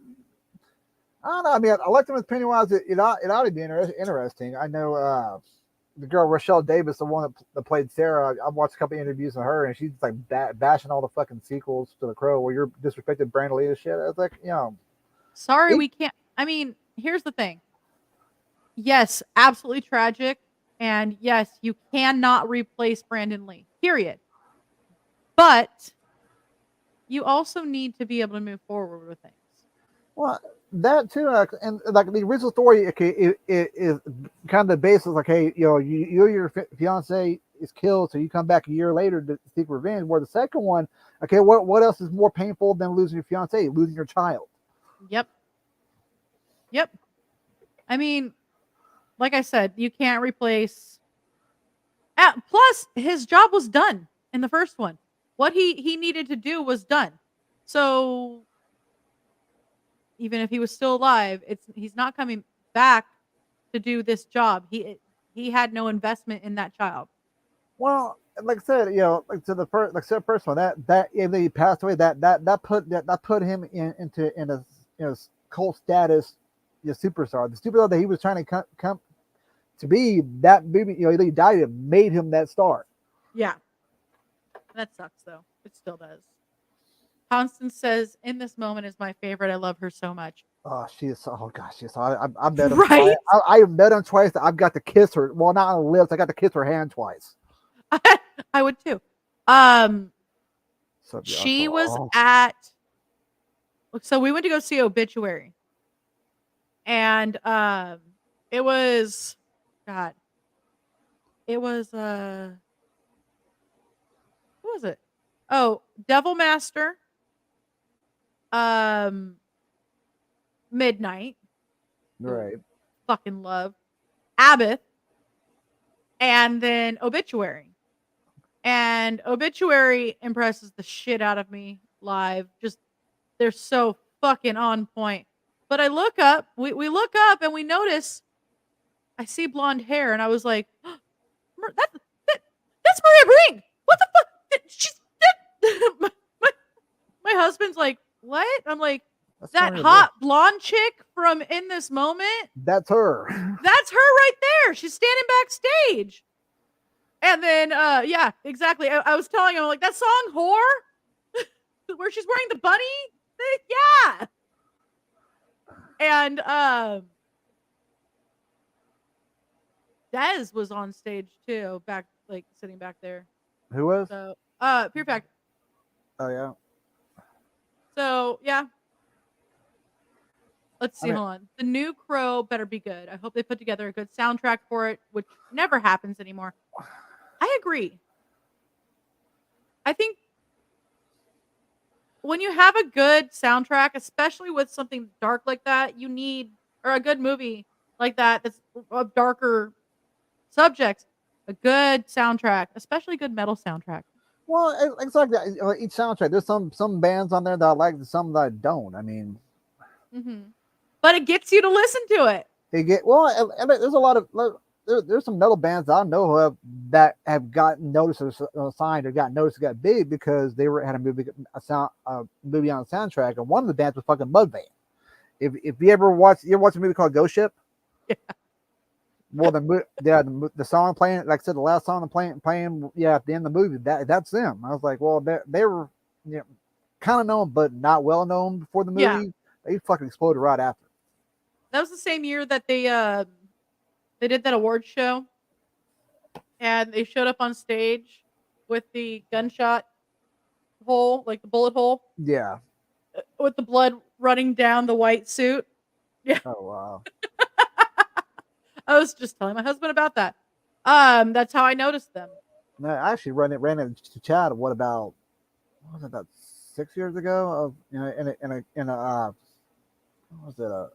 S2: I don't know. I mean, I liked him as Pennywise. It ought to be interesting. I know the girl Rochelle Davis, the one that played Sarah. I've watched a couple of interviews of her, and she's like bashing all the fucking sequels to The Crow, where you're disrespected Brandon Lee shit. I was like,
S1: sorry, we can't. I mean, here's the thing. Yes, absolutely tragic, and yes, you cannot replace Brandon Lee. Period. But you also need to be able to move forward with things.
S2: Well, that too, and like the original story, okay, it is kind of the basis. Like, hey, your fiance is killed, so you come back a year later to seek revenge. Where the second one, okay, what else is more painful than losing your fiance, losing your child?
S1: Yep. I mean, like I said, you can't replace. Plus, his job was done in the first one. What he needed to do was done. So even if he was still alive, he's not coming back to do this job. He had no investment in that child.
S2: Well, like I said, like to the first, like I said, first one that if he passed away, that put him in a cult status, superstar, the superstar that he was trying to come to be. That movie, he died, it made him that star.
S1: Yeah, that sucks though. It still does. Constance says, "In this moment is my favorite. I love her so much."
S2: Oh, she is. Oh gosh, she is. I've met him.
S1: Right?
S2: I met him twice. I've got to kiss her. Well, not on the lips. I got to kiss her hand twice.
S1: I would too.
S2: So
S1: She was at. So we went to go see Obituary, and it was, God, it was what was it? Oh, Devil Master, um, Midnight,
S2: right.
S1: fucking love, Abbott, and then Obituary. And Obituary impresses the shit out of me live. Just they're so fucking on point. But I look up, we look up and we notice I see blonde hair, and I was like, that's Maria Brink. What the fuck? She's my husband's like, what? I'm like, that hot blonde chick from In This Moment?
S2: That's her.
S1: That's her right there. She's standing backstage. And then, yeah, exactly. I was telling him, like, that song Whore, where she's wearing the bunny thing, yeah. And Dez was on stage too, sitting back there.
S2: Who was?
S1: So, Pure Fact.
S2: Oh yeah.
S1: So yeah. Let's see. Hold on. The new Crow better be good. I hope they put together a good soundtrack for it, which never happens anymore. I agree. I think when you have a good soundtrack, especially with something dark like that, or a good movie like that that's of darker subjects, a good soundtrack, especially good metal soundtrack.
S2: Well, it's like that. Each soundtrack. There's some bands on there that I like, some that I don't. I mean,
S1: but it gets you to listen to it.
S2: There's a lot of there's some metal bands I know of that have gotten noticed or signed or got noticed, got big because they had a movie on the soundtrack, and one of the bands was fucking Mudvayne. If you ever watch a movie called Ghost Ship,
S1: yeah.
S2: Well, the song playing, like I said, the last song playing, at the end of the movie, that's them. I was like, well, they were, kind of known, but not well known before the movie. Yeah. They fucking exploded right after.
S1: That was the same year that they did that award show, and they showed up on stage with the gunshot hole, like the bullet hole,
S2: Yeah.
S1: with the blood running down the white suit. Yeah,
S2: Oh wow.
S1: I was just telling my husband about that. That's how I noticed them.
S2: No, I actually ran into Chad. What was it, about 6 years ago? Of what was it, a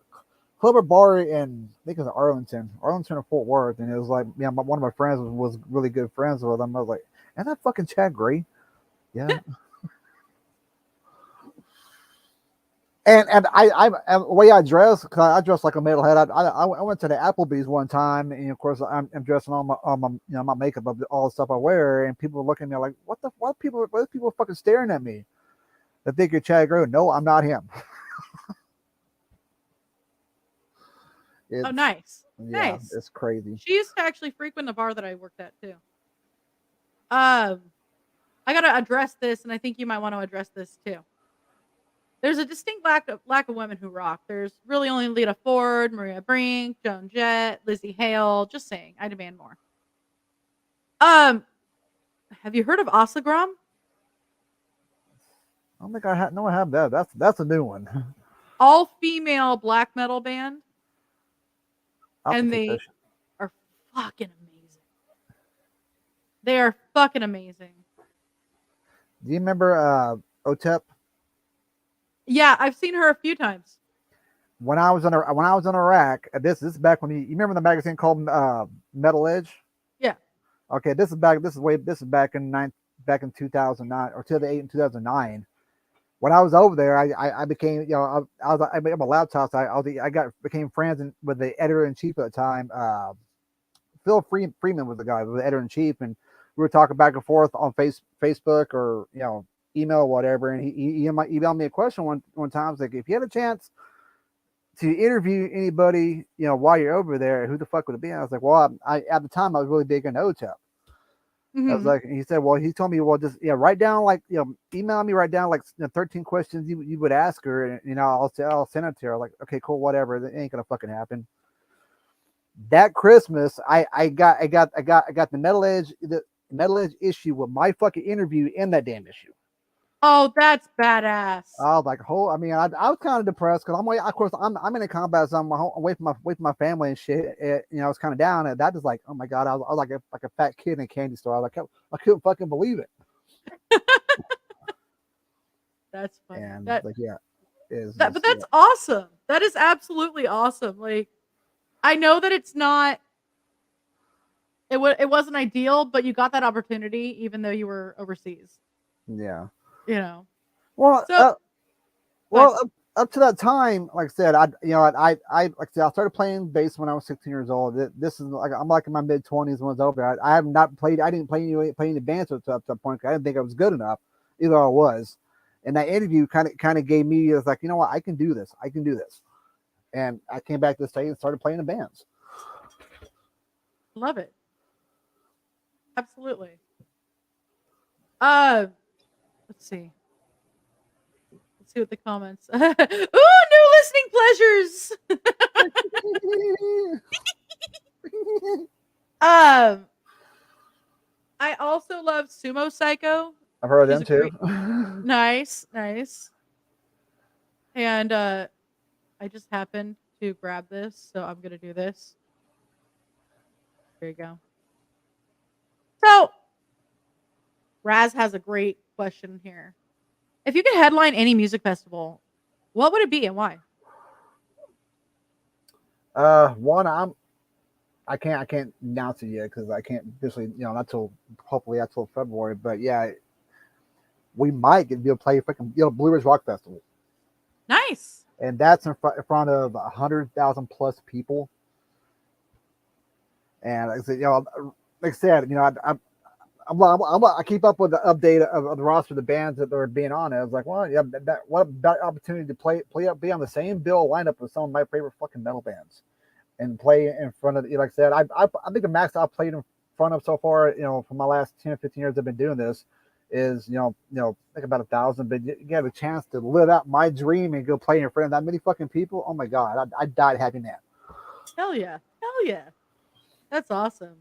S2: club or bar in, I think it was Arlington or Fort Worth, and it was like, yeah, one of my friends was really good friends with him. I was like, "And that fucking Chad Gray?" Yeah. And and the way I dress, cause I dress like a metalhead. I went to the Applebee's one time, and of course I'm dressing all my my makeup, all the stuff I wear, and people were looking at me like, why are people fucking staring at me? They think you're Chad Grove. No, I'm not him.
S1: Oh,
S2: It's
S1: nice,
S2: yeah,
S1: nice.
S2: it's crazy.
S1: She used to actually frequent the bar that I worked at too. Um, I gotta address this, and I think you might want to address this too. There's a distinct lack of women who rock. There's really only Lita Ford, Maria Brink, Joan Jett, Lizzie Hale. Just saying, I demand more. Um, have you heard of Asagram?
S2: I don't think I have. No, I have that. That's a new one.
S1: All female black metal band,
S2: I'll have to
S1: and
S2: take that.
S1: they are fucking amazing. They are fucking amazing.
S2: Do you remember OTEP?
S1: Yeah, I've seen her a few times.
S2: When I was in Iraq, this is back when you remember the magazine called Metal Edge.
S1: Yeah.
S2: Okay, this is back. This is back in 2009 or 2008 and 2009. When I was over there, I became I became a laptop. So became friends with the editor in chief at the time. Phil Freeman was the guy, was the editor in chief, and we were talking back and forth on Facebook or email or whatever. And he emailed me a question one time. It's like, if you had a chance to interview anybody, while you're over there, who the fuck would it be? And I was like, well, I at the time I was really big on OTEP. I was like, he said, well, he told me, well, just write down email me, write down 13 questions you would ask her, and I'll send it to her. Like, okay, cool, whatever. It ain't gonna fucking happen. That Christmas, I got the Metal Edge issue with my fucking interview in that damn issue.
S1: Oh, that's badass.
S2: I was like, I mean, I was kind of depressed because of course, I'm in a combat zone, I'm away from my family and shit. I was kind of down, and that was like, oh my god, I was like a fat kid in a candy store. I couldn't fucking believe it.
S1: That's funny.
S2: And
S1: But
S2: that's
S1: awesome. That is absolutely awesome. Like, I know that it's not. It wasn't ideal, but you got that opportunity even though you were overseas.
S2: Yeah.
S1: Well,
S2: Up to that time, like I said, like I started playing bass when I was 16 years old. This is like I'm like in my mid 20s when I was over. I have not played. I didn't play any bands up to that point. I didn't think I was good enough, even though I was. And that interview kind of gave me, it was like, you know what, I can do this. And I came back to the state and started playing in bands.
S1: love it. Absolutely. Let's see. Let's see what the comments. Ooh, new listening pleasures. I also love Sumo Psycho.
S2: I've heard
S1: She's
S2: them too.
S1: Nice. And I just happened to grab this, so I'm gonna do this. There you go. So Raz has a great question here. If you could headline any music festival, what would it be and why?
S2: One, I can't announce it yet because I can't officially, not till hopefully not till February. But yeah, we might be able to play fucking Blue Ridge Rock Festival.
S1: Nice.
S2: And that's in front of 100,000 plus people. And like I said, I keep up with the update of the roster of the bands that are being on it. I was like, well, yeah, what about opportunity to be on the same bill lineup with some of my favorite fucking metal bands and play in front of, like I said, I think the max I've played in front of so far, for my last 10 or 15 years I've been doing this is, I think about 1,000, but you get a chance to live out my dream and go play in front of that many fucking people. Oh my God, I died happy man.
S1: Hell yeah. That's awesome.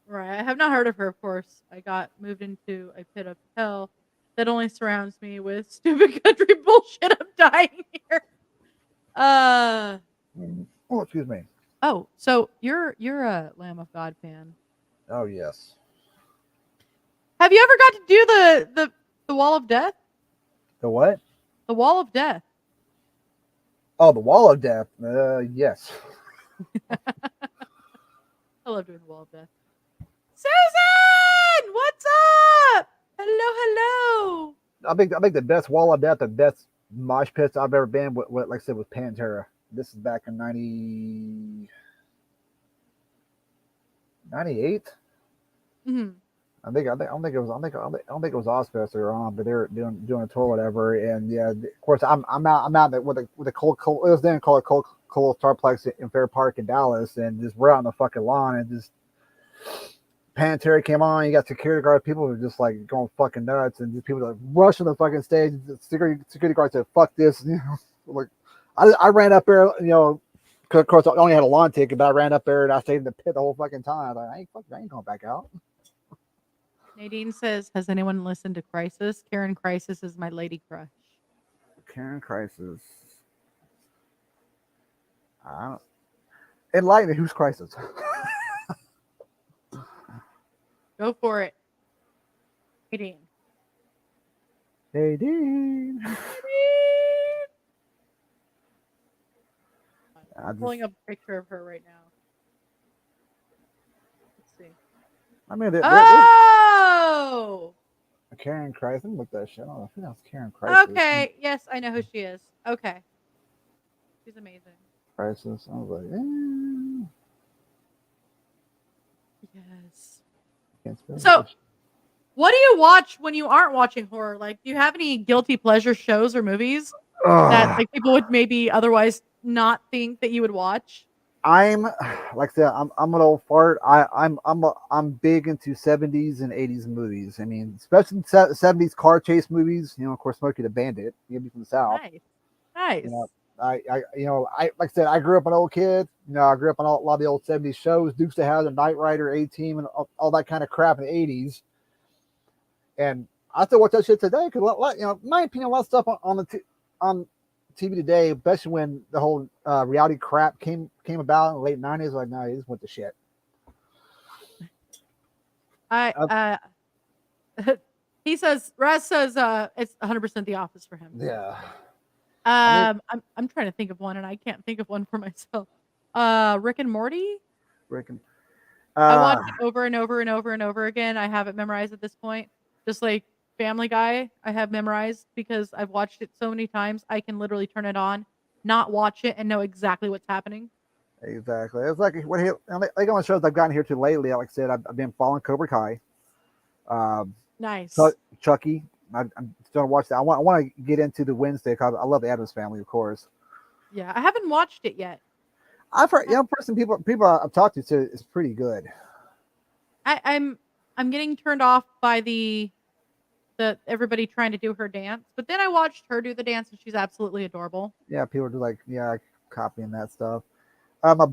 S1: Right. I have not heard of her, of course. I got moved into a pit of hell that only surrounds me with stupid country bullshit. I'm dying here.
S2: Oh, excuse me.
S1: Oh, so you're a Lamb of God fan.
S2: Oh yes.
S1: Have you ever got to do the Wall of Death?
S2: The what?
S1: The Wall of Death.
S2: Oh, the Wall of Death. Yes.
S1: I love doing the Wall of Death. Susan, what's up? Hello, hello.
S2: I think the best Wall of Death, the best mosh pits I've ever been with, like I said, with Pantera. This is back in 98.
S1: Mm-hmm.
S2: I don't think it was Ozfest they were on, but they were doing a tour or whatever. And yeah, of course I'm out with the cold it was then called cold Starplex in Fair Park in Dallas, and just we're out on the fucking lawn and just Pantera came on. You got security guard. People were just like going fucking nuts, and just people were, like rushing the fucking stage. The security guard said, "Fuck this!" You know, like I ran up there. You know, of course I only had a lawn ticket, but I ran up there and I stayed in the pit the whole fucking time. Like I ain't going back out.
S1: Nadine says, "Has anyone listened to Crisis? Karen Crisis is my lady crush."
S2: Karen Crisis. I don't. Enlighten me. Who's Crisis?
S1: Go for it, Nadine.
S2: Hey, Dean.
S1: I'm pulling up a picture of her right now. Let's see.
S2: I mean,
S1: Oh,
S2: Karen Crisis. Look that shit. I don't know who else Karen Crisis.
S1: okay. Yes, I know who she is. Okay, she's amazing.
S2: Crisis. I was like,
S1: Yes.
S2: can't spell
S1: So,
S2: it.
S1: what do you watch when you aren't watching horror? Like, do you have any guilty pleasure shows or movies that like people would maybe otherwise not think that you would watch?
S2: I'm like I said, I'm an old fart. I'm big into 70s and 80s movies. I mean, especially 70s car chase movies. You know, of course, Smokey the Bandit. You be from the South.
S1: Nice.
S2: You know, I like I said, I grew up an old kid. You know, I grew up on a lot of the old 70s shows, Dukes of Hazzard, Knight Rider, A-Team, and all that kind of crap in the 80s. And I still watch that shit today because, you know, in my opinion, a lot of stuff on TV today, especially when the whole reality crap came about in the late 90s, like, no, he just went to shit.
S1: He says, Raz says, it's 100% The Office for him.
S2: Yeah.
S1: I'm trying to think of one, and I can't think of one for myself. Rick and Morty. I watch it over and over and over and over again. I have it memorized at this point. Just like Family Guy, I have memorized because I've watched it so many times. I can literally turn it on, not watch it, and know exactly what's happening.
S2: Exactly. It's like what like on the shows I've gotten here to lately. Like I said, I've been following Cobra Kai.
S1: Nice.
S2: Chucky. I'm still watch that. I want to get into the Wednesday because I love the Addams Family, of course.
S1: Yeah, I haven't watched it yet.
S2: I've heard, people I've talked to said it's pretty good.
S1: I'm getting turned off by the everybody trying to do her dance, but then I watched her do the dance and she's absolutely adorable.
S2: Yeah, people are like, copying that stuff. My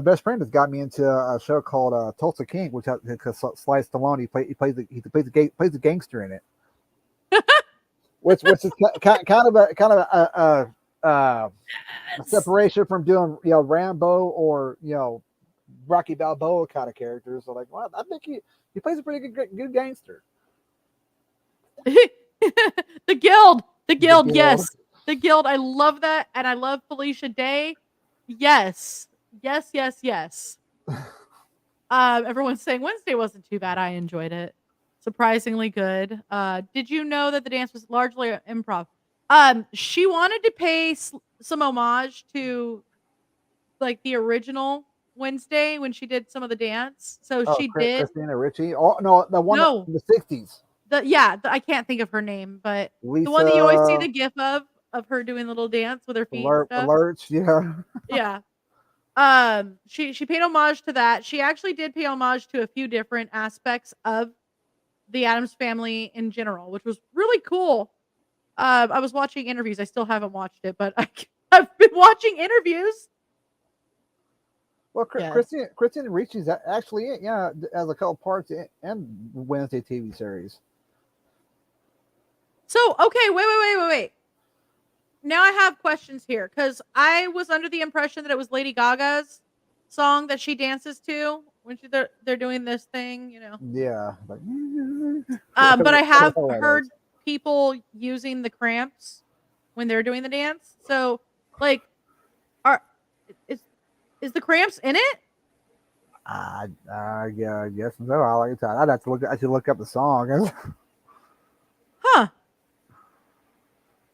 S2: best friend, has got me into a show called Tulsa King, which has Sly Stallone. He plays the gangster in it, which is kind of a separation from doing Rambo or Rocky Balboa kind of characters. So like, well, I think he plays a pretty good gangster.
S1: The Guild, yes, the Guild. I love that, and I love Felicia Day. Yes. Everyone's saying Wednesday wasn't too bad. I enjoyed it. Surprisingly good. Did you know that the dance was largely improv? She wanted to pay some homage to like the original Wednesday when she did some of the dance. So she did.
S2: Christina Ricci. Oh no, the one in the 60s.
S1: I can't think of her name, but Lisa, the one that you always see the gif of her doing a little dance with her feet.
S2: Lurch, yeah.
S1: Yeah. She paid homage to that. She actually did pay homage to a few different aspects of the Addams Family in general, which was really cool. I was watching interviews. I still haven't watched it, but I've been watching interviews.
S2: Well,
S1: Yes.
S2: Christina Ricci's actually as a couple parts in Wednesday TV series.
S1: So, okay, wait. Now I have questions here because I was under the impression that it was Lady Gaga's song that she dances to when they're doing this thing, you know.
S2: Yeah, like
S1: But I have
S2: whatever that
S1: heard
S2: is.
S1: people using the cramps when they're doing the dance. So, like, are is is the cramps in it?
S2: Yeah, I guess so. I'd have to look. I should look up the song.
S1: Huh.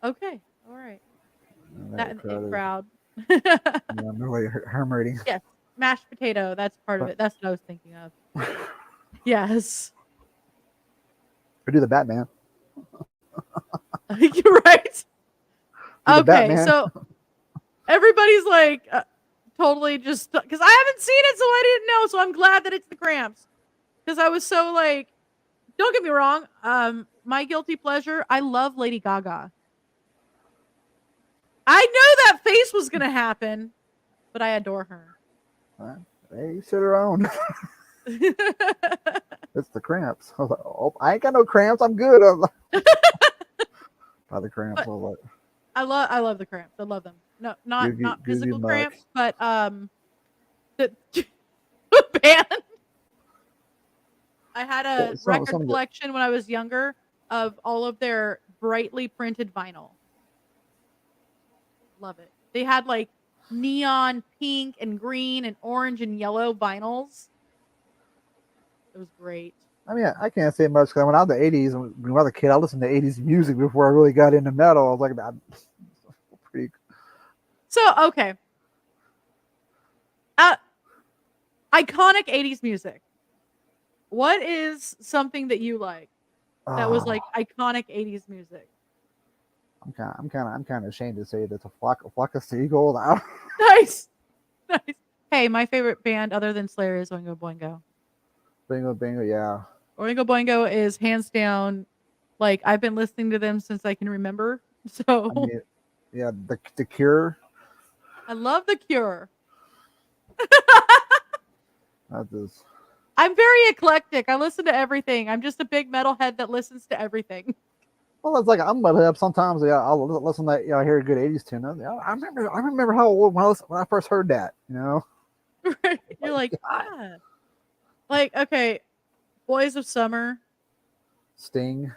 S1: Okay. All right. That
S2: That
S1: and the it crowd.
S2: I'm really hermiting.
S1: Yes. Mashed potato. That's part of it. That's what I was thinking of. Yes.
S2: Or do the Batman.
S1: You're right.
S2: Do the
S1: Okay.
S2: Batman.
S1: So everybody's like totally just because I haven't seen it, so I didn't know. So I'm glad that it's the cramps because I was so like, don't get me wrong. My guilty pleasure. I love Lady Gaga. I knew that face was gonna happen, but I adore her.
S2: Hey, sit around. It's the cramps. I was like, oh, I ain't got no cramps. I'm good. By the cramps.
S1: But
S2: I was like,
S1: I love the cramps. I love them. No, not
S2: goody
S1: physical
S2: muck.
S1: cramps, but the band. I had a record collection when I was younger of all of their brightly printed vinyl. Love it. They had like neon pink and green and orange and yellow vinyls. It was great.
S2: I mean, I can't say much because when I was in the '80s, when I was a kid, I listened to '80s music before I really got into metal. I was like, pretty.
S1: So okay, iconic '80s music. What is something that you like that was like iconic '80s music?
S2: I'm kind of ashamed to say that a flock of seagulls.
S1: Nice. Hey, my favorite band other than Slayer is Oingo Boingo.
S2: Bingo, yeah.
S1: Oingo Boingo is hands down. Like I've been listening to them since I can remember. So
S2: I mean, yeah, the Cure.
S1: I love The Cure.
S2: That is.
S1: I'm very eclectic. I listen to everything. I'm just a big metalhead that listens to everything.
S2: Well, it's like I'm metal up sometimes. Yeah, I'll listen to that. I hear a good '80s tune. I remember how old when I first heard that.
S1: Right? You're like, yeah. Like, okay, Boys of Summer.
S2: Sting.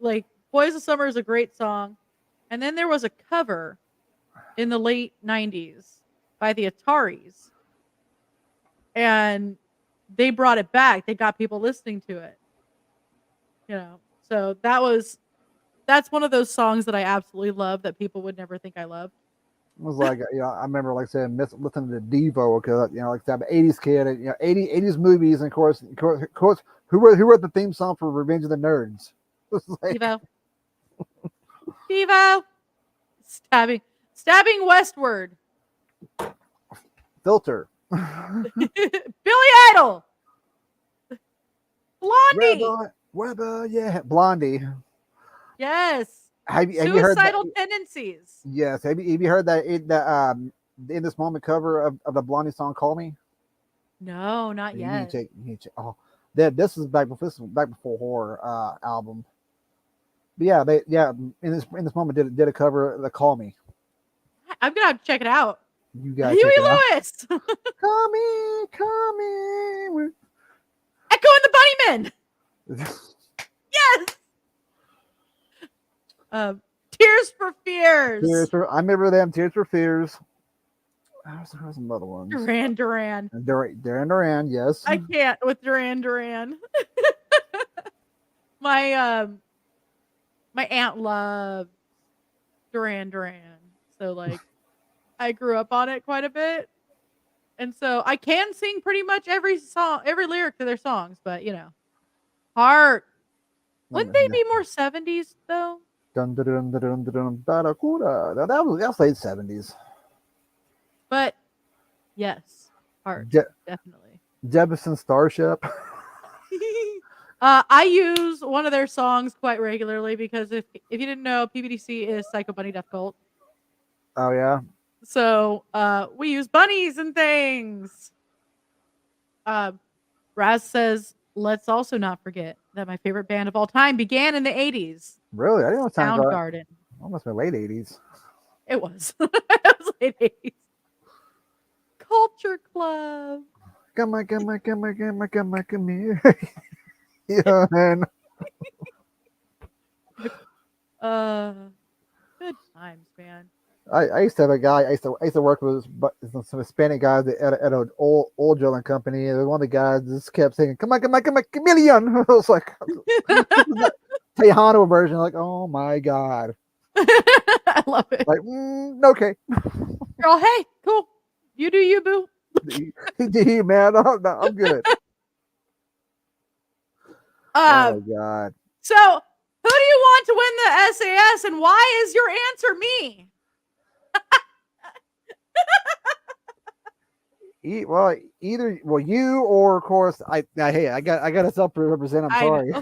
S1: Like, Boys of Summer is a great song. And then there was a cover in the late 90s by the Ataris. And they brought it back. They got people listening to it. So that's one of those songs that I absolutely love that people would never think I loved.
S2: It was like, I remember, like I said, listening to Devo because, like I said, I'm an '80s kid, and 80s movies, and of course, who wrote the theme song for Revenge of the Nerds? Like,
S1: Devo, stabbing westward.
S2: Filter.
S1: Billy Idol. Blondie.
S2: Rebel, yeah, Blondie.
S1: Yes.
S2: Have you heard
S1: Suicidal Tendencies.
S2: Yes. Have you heard that in this moment cover of the Blondie song "Call Me"?
S1: No, not yet.
S2: You need to oh, this is back before horror album. But yeah, in this moment did a cover the "Call Me."
S1: I'm gonna have to check it out.
S2: You guys,
S1: Huey Lewis.
S2: Call me.
S1: Echo and the Bunnymen. Yes. Tears for Fears.
S2: I remember them. Tears for Fears. There's some other ones. Duran. Yes.
S1: I can't with Duran. My aunt loved Duran. So like, I grew up on it quite a bit, and so I can sing pretty much every lyric to their songs. But Heart. Wouldn't they be more 70s though?
S2: Dun, dun, dun, dun, dun, dun, Barracuda. That was late 70s.
S1: But yes, Heart, definitely.
S2: Jefferson Starship.
S1: I use one of their songs quite regularly because if you didn't know, PBDC is Psycho Bunny Death Cult.
S2: Oh yeah.
S1: So we use bunnies and things. Raz says, let's also not forget that my favorite band of all time began in the 80s.
S2: Really? I didn't know time for
S1: Soundgarden.
S2: almost my late 80s.
S1: It was. It was late 80s. Culture Club.
S2: Come here. Yeah, man.
S1: Good times, man.
S2: I used to have a guy. I used to work with some Hispanic guys at an old drilling company. And one of the guys just kept saying, "Come on, chameleon." I was like, Tejano version. Like, oh my god.
S1: I love it.
S2: Like, okay.
S1: Girl, hey, cool. You do you, boo.
S2: D man, I'm good. Oh my god.
S1: So, who do you want to win the SAS, and why is your answer me?
S2: Either you or of course I got a self represent. I'm sorry.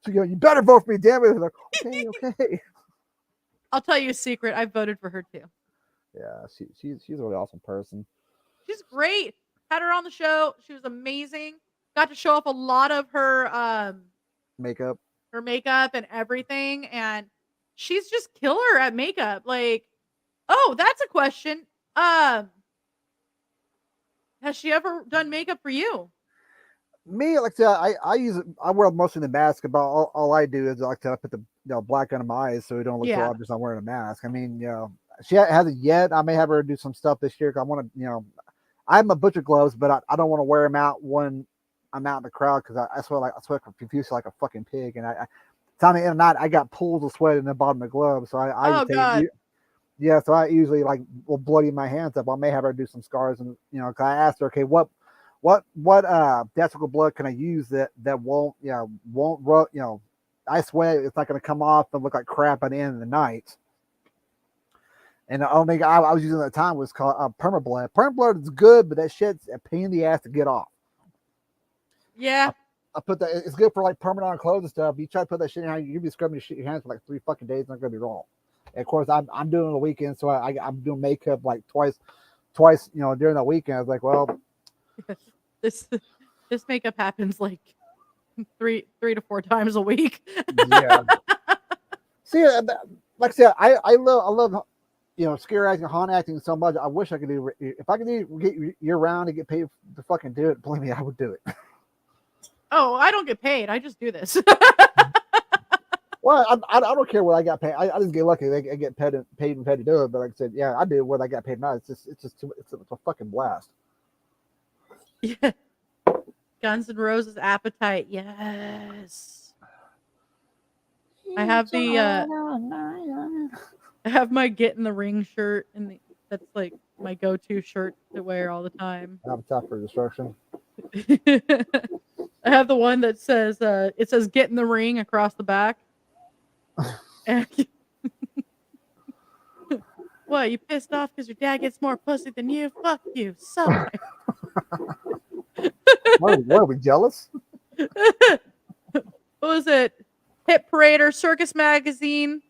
S2: So you better vote for me, damn it. Like, okay.
S1: I'll tell you a secret. I voted for her too.
S2: Yeah, she's a really awesome person.
S1: She's great. Had her on the show. She was amazing. Got to show off a lot of her
S2: Makeup.
S1: Her makeup and everything, and she's just killer at makeup. Like, oh, that's a question. Has she ever done makeup for you?
S2: Me, like I said, I wear mostly the mask. About all I do is like to put the black under my eyes so it don't look so obvious I'm wearing a mask. I mean, she hasn't yet. I may have her do some stuff this year because I want to, I have my butcher gloves, but I don't want to wear them out when I'm out in the crowd because I sweat profusely like a fucking pig. And I time the end of the night, I got pools of sweat in the bottom of the glove. So so I usually like will bloody my hands up. I may have her do some scars, and cause I asked her, okay, what decibel blood can I use that won't rub, I sweat it's not going to come off and look like crap at the end of the night. And the only thing I was using at the time was called permablood. Permablood is good, but that shit's a pain in the ass to get off.
S1: Yeah.
S2: I put that. It's good for like permanent on clothes and stuff. You try to put that shit in, you'll be scrubbing your hands for like 3 fucking days. It's not gonna be wrong. And of course, I'm doing it on the weekend, so I'm doing makeup like twice, during the weekend. I was like, well,
S1: this makeup happens like three to 4 times a week.
S2: Yeah. See, like I said, I love scare acting, haunt acting so much. I wish I could do. If I could get year round and get paid to fucking do it, believe me, I would do it.
S1: Oh, I don't get paid. I just do this.
S2: Well, I don't care what I got paid. I just get lucky. I get paid to do it. But like I said, yeah, I do what I got paid now. It's a fucking blast.
S1: Yeah. Guns N' Roses Appetite. Yes. I have I have my Get in the Ring shirt, and that's like my go-to shirt to wear all the time.
S2: Appetite for Destruction.
S1: I have the one that says it says "Get in the Ring" across the back. What, you pissed off because your dad gets more pussy than you? Fuck you. So.
S2: What are we jealous?
S1: What was it? Hit Parade or Circus Magazine?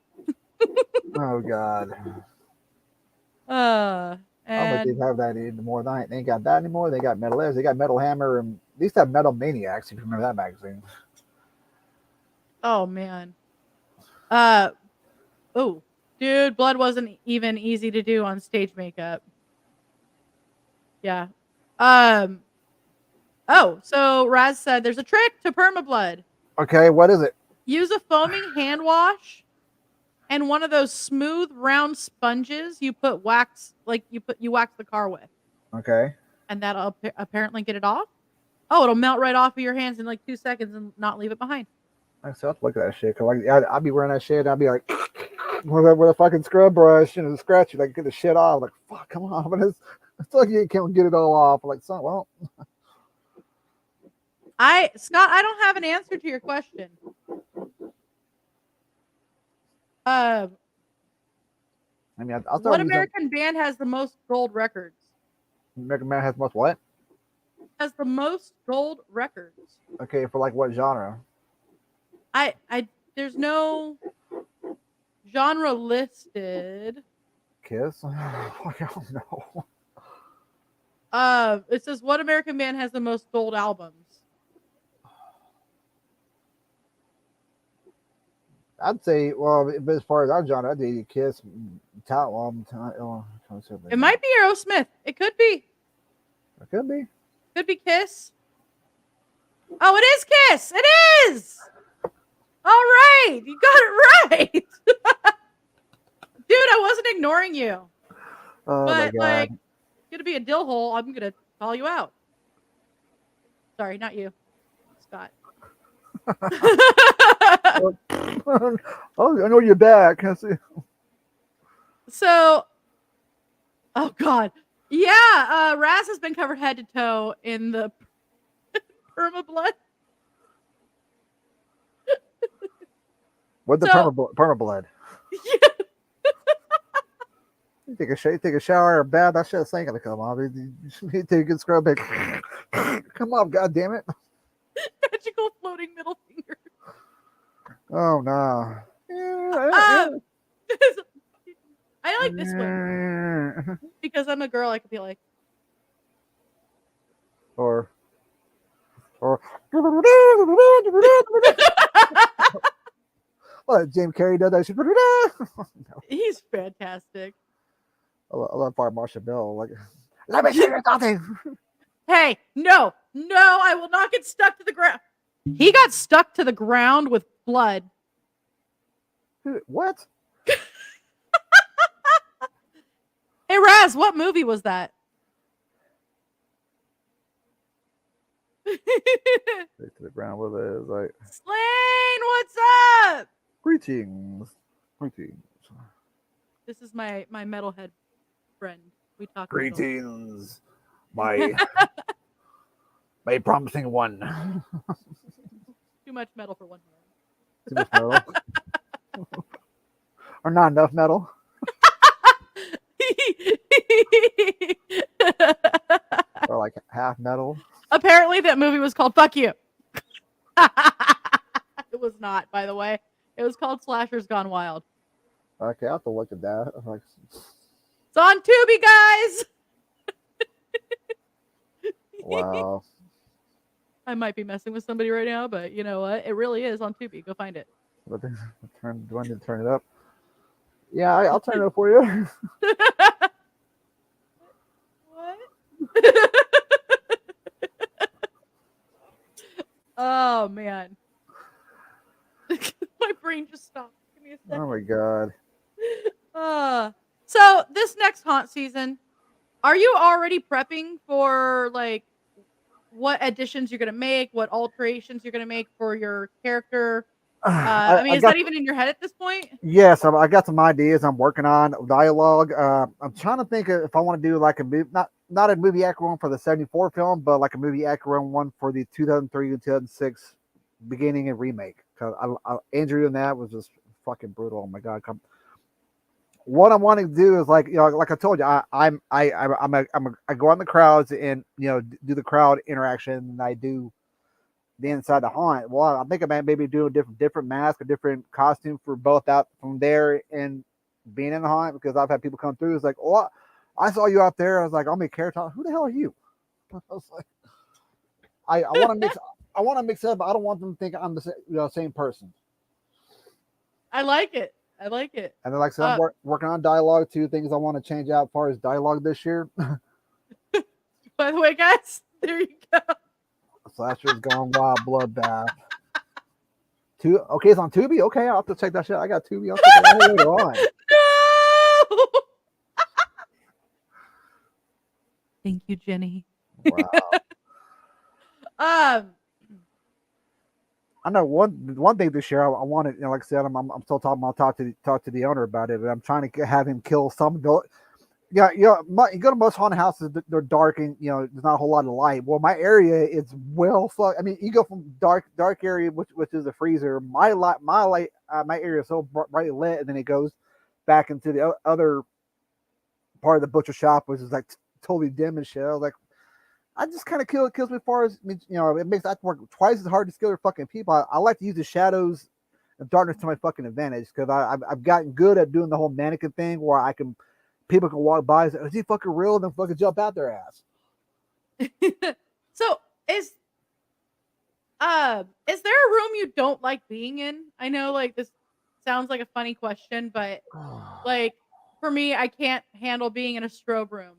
S2: Oh God.
S1: And
S2: I don't think they have that anymore. They ain't got that anymore. They got Metal Airs. They got Metal Hammer, and they used to have Metal Maniacs. If you remember that magazine.
S1: Oh man. Oh, dude, blood wasn't even easy to do on stage makeup. Yeah. Oh, so Raz said there's a trick to permablood.
S2: Okay, what is it?
S1: Use a foaming hand wash and one of those smooth round sponges you put wax, like you wax the car with.
S2: Okay.
S1: And that'll apparently get it off. Oh, it'll melt right off of your hands in like 2 seconds and not leave it behind.
S2: I still have to look at that shit. Cause like, I'd be wearing that shit and I'd be like, with a fucking scrub brush and scratch it, like get the shit off. Like, fuck, come on. But it's like you can't get it all off. Like, so, well.
S1: Scott, I don't have an answer to your question.
S2: I mean,
S1: what American band has the most gold records?
S2: American band has most what?
S1: Has the most gold records.
S2: Okay, for like what genre?
S1: There's no Genre listed.
S2: Kiss. I don't know.
S1: It says what American band has the most gold albums?
S2: I'd say, well, but as far as our genre, I'd say Kiss.
S1: It might be Aerosmith. It could be.
S2: It could be.
S1: Could be Kiss. Oh, it is Kiss. It is. All right, you got it right, dude. I wasn't ignoring you.
S2: Oh
S1: but
S2: my God.
S1: like, gonna be a dill hole. I'm gonna call you out. Sorry, not you, Scott.
S2: Oh, I know you're back. I see.
S1: So, oh God, yeah. Raz has been covered head to toe in the perma blood.
S2: What the perma blood?
S1: Yeah.
S2: You take a shower or bath. That shit's ain't gonna come off. You need to take a good scrub. Come on, God damn it!
S1: Magical floating middle finger.
S2: Oh no.
S1: I like this one because I'm a girl. I could be like,
S2: or what James Carrey does that shit.
S1: he's fantastic.
S2: I love Fire Marshal Bill. Like, let me see your something.
S1: Hey, no, I will not get stuck to the ground. He got stuck to the ground with blood.
S2: What?
S1: Hey, Raz, what movie was that?
S2: To the ground with it is like,
S1: Slane, what's up?
S2: greetings.
S1: This is my metalhead friend. We talk.
S2: Greetings, my promising one.
S1: Too much metal for one hand.
S2: Too much metal, or not enough metal, or like half metal.
S1: Apparently, that movie was called "Fuck You." It was not, by the way. It was called Slashers Gone Wild.
S2: Okay, I have to look at that. I'm like,
S1: it's on Tubi, guys.
S2: wow.
S1: I might be messing with somebody right now, but you know what? It really is on Tubi. Go find it.
S2: Do I need to turn it up? Yeah, I'll turn it up for you.
S1: What? Oh man. My brain just stopped. Give me a second.
S2: Oh my God.
S1: So this next haunt season, are you already prepping for like what additions you're gonna make, what alterations you're gonna make for your character? I mean, is that even in your head at this point?
S2: Yes, I got some ideas. I'm working on dialogue. I'm trying to think if I want to do like a movie, not a movie accurate one for the '74 film, but like a movie accurate one for the 2003 and 2006 beginning and remake. Because Andrew and that was just fucking brutal. Oh my God! What I'm wanting to do is like like I told you, I go on the crowds and do the crowd interaction, and I do the inside the haunt. Well, I think I maybe do a different mask, a different costume for both out from there and being in the haunt, because I've had people come through. It's like, oh, I saw you out there. I was like, I'll make Carrot Top. Who the hell are you? I was like, I want to mix. I want to mix it up, but I don't want them to think I'm the same person.
S1: I like it. And
S2: then, like I said, I'm working on dialogue too. Things I want to change out as far as dialogue this year.
S1: By the way, guys, there you go.
S2: Slasher's Gone Wild Bloodbath. Okay, it's on Tubi. Okay, I'll have to check that shit. I got Tubi. I'll check that out later on.
S1: No. Thank you, Jenny.
S2: Wow. I know one thing this year I wanted, like I said, I'm still talking. I'll talk to the owner about it, but I'm trying to have him kill some of the. Yeah, you go to most haunted houses, they're dark and there's not a whole lot of light. Well, my area is I mean, you go from dark area, which is a freezer. My area is so brightly lit, and then it goes back into the other part of the butcher shop, which is like totally dim and shit. I was like, I just kind of kills me as far as it makes that work twice as hard to scare fucking people. I like to use the shadows darkness to my fucking advantage because I've gotten good at doing the whole mannequin thing where people can walk by and say, is he fucking real? And then fucking jump out their ass.
S1: So is there a room you don't like being in? I know like this sounds like a funny question, but like for me, I can't handle being in a strobe room.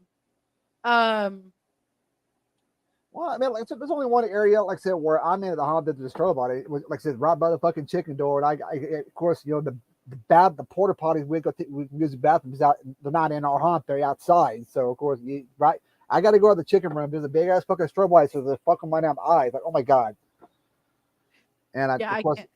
S2: Well, I mean, like I said, there's only one area, like I said, where I'm in the Honda to the strobe body. It was, like I said, right by the fucking chicken door. And of course, you know, the porta potties we use the bathrooms out. They're not in our haunt; they're outside. So of course, I got to go to the chicken room. There's a big ass fucking strobe light, so they're fucking my damn eyes. Like, oh my god. And
S1: I
S2: of course,
S1: can't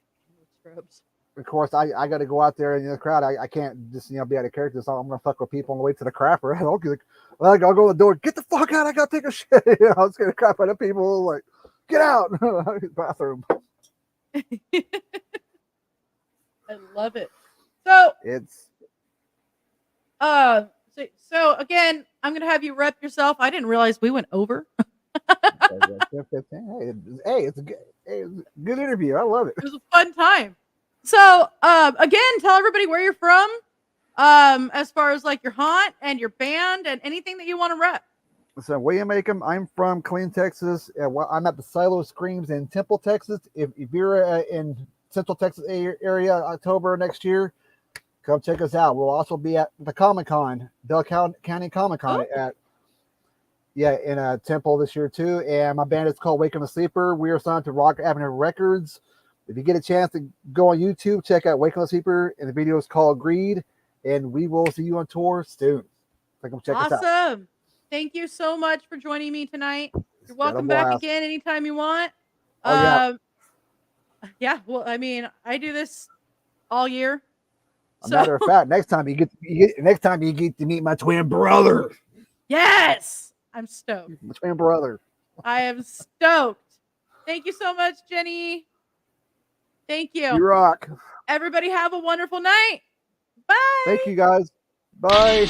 S1: handle strobes.
S2: Of course, I got to go out there in the crowd. I can't just be out of character. So I'm gonna fuck with people on the way to the crapper. I'll go to the door. Get the fuck out! I gotta take a shit. I was gonna crap out of people. Like, get out! Bathroom.
S1: I love it. So
S2: It's
S1: so again, I'm gonna have you rep yourself. I didn't realize we went over.
S2: hey, it's a good interview. I love it.
S1: It was a fun time. So, again, tell everybody where you're from, as far as like your haunt and your band and anything that you want to rep.
S2: So, William Acom, I'm from Killeen, Texas. I'm at the Silo Screams in Temple, Texas. If you're in Central Texas area, October next year, come check us out. We'll also be at the Comic Con, Bell County Comic Con in Temple this year too. And my band is called Waking the Sleeper. We are signed to Rock Avenue Records. If you get a chance to go on YouTube, check out Waking the Sleeper, and the video is called Greed. And we will see you on tour soon. So come check us out.
S1: Awesome. Thank you so much for joining me tonight. You're welcome back again anytime you want. Yeah, well, I mean, I do this all year.
S2: As a matter of fact, next time you get to meet my twin brother.
S1: Yes, I'm stoked.
S2: My twin brother.
S1: I am stoked. Thank you so much, Jenny. Thank you.
S2: You rock.
S1: Everybody have a wonderful night. Bye.
S2: Thank you, guys. Bye.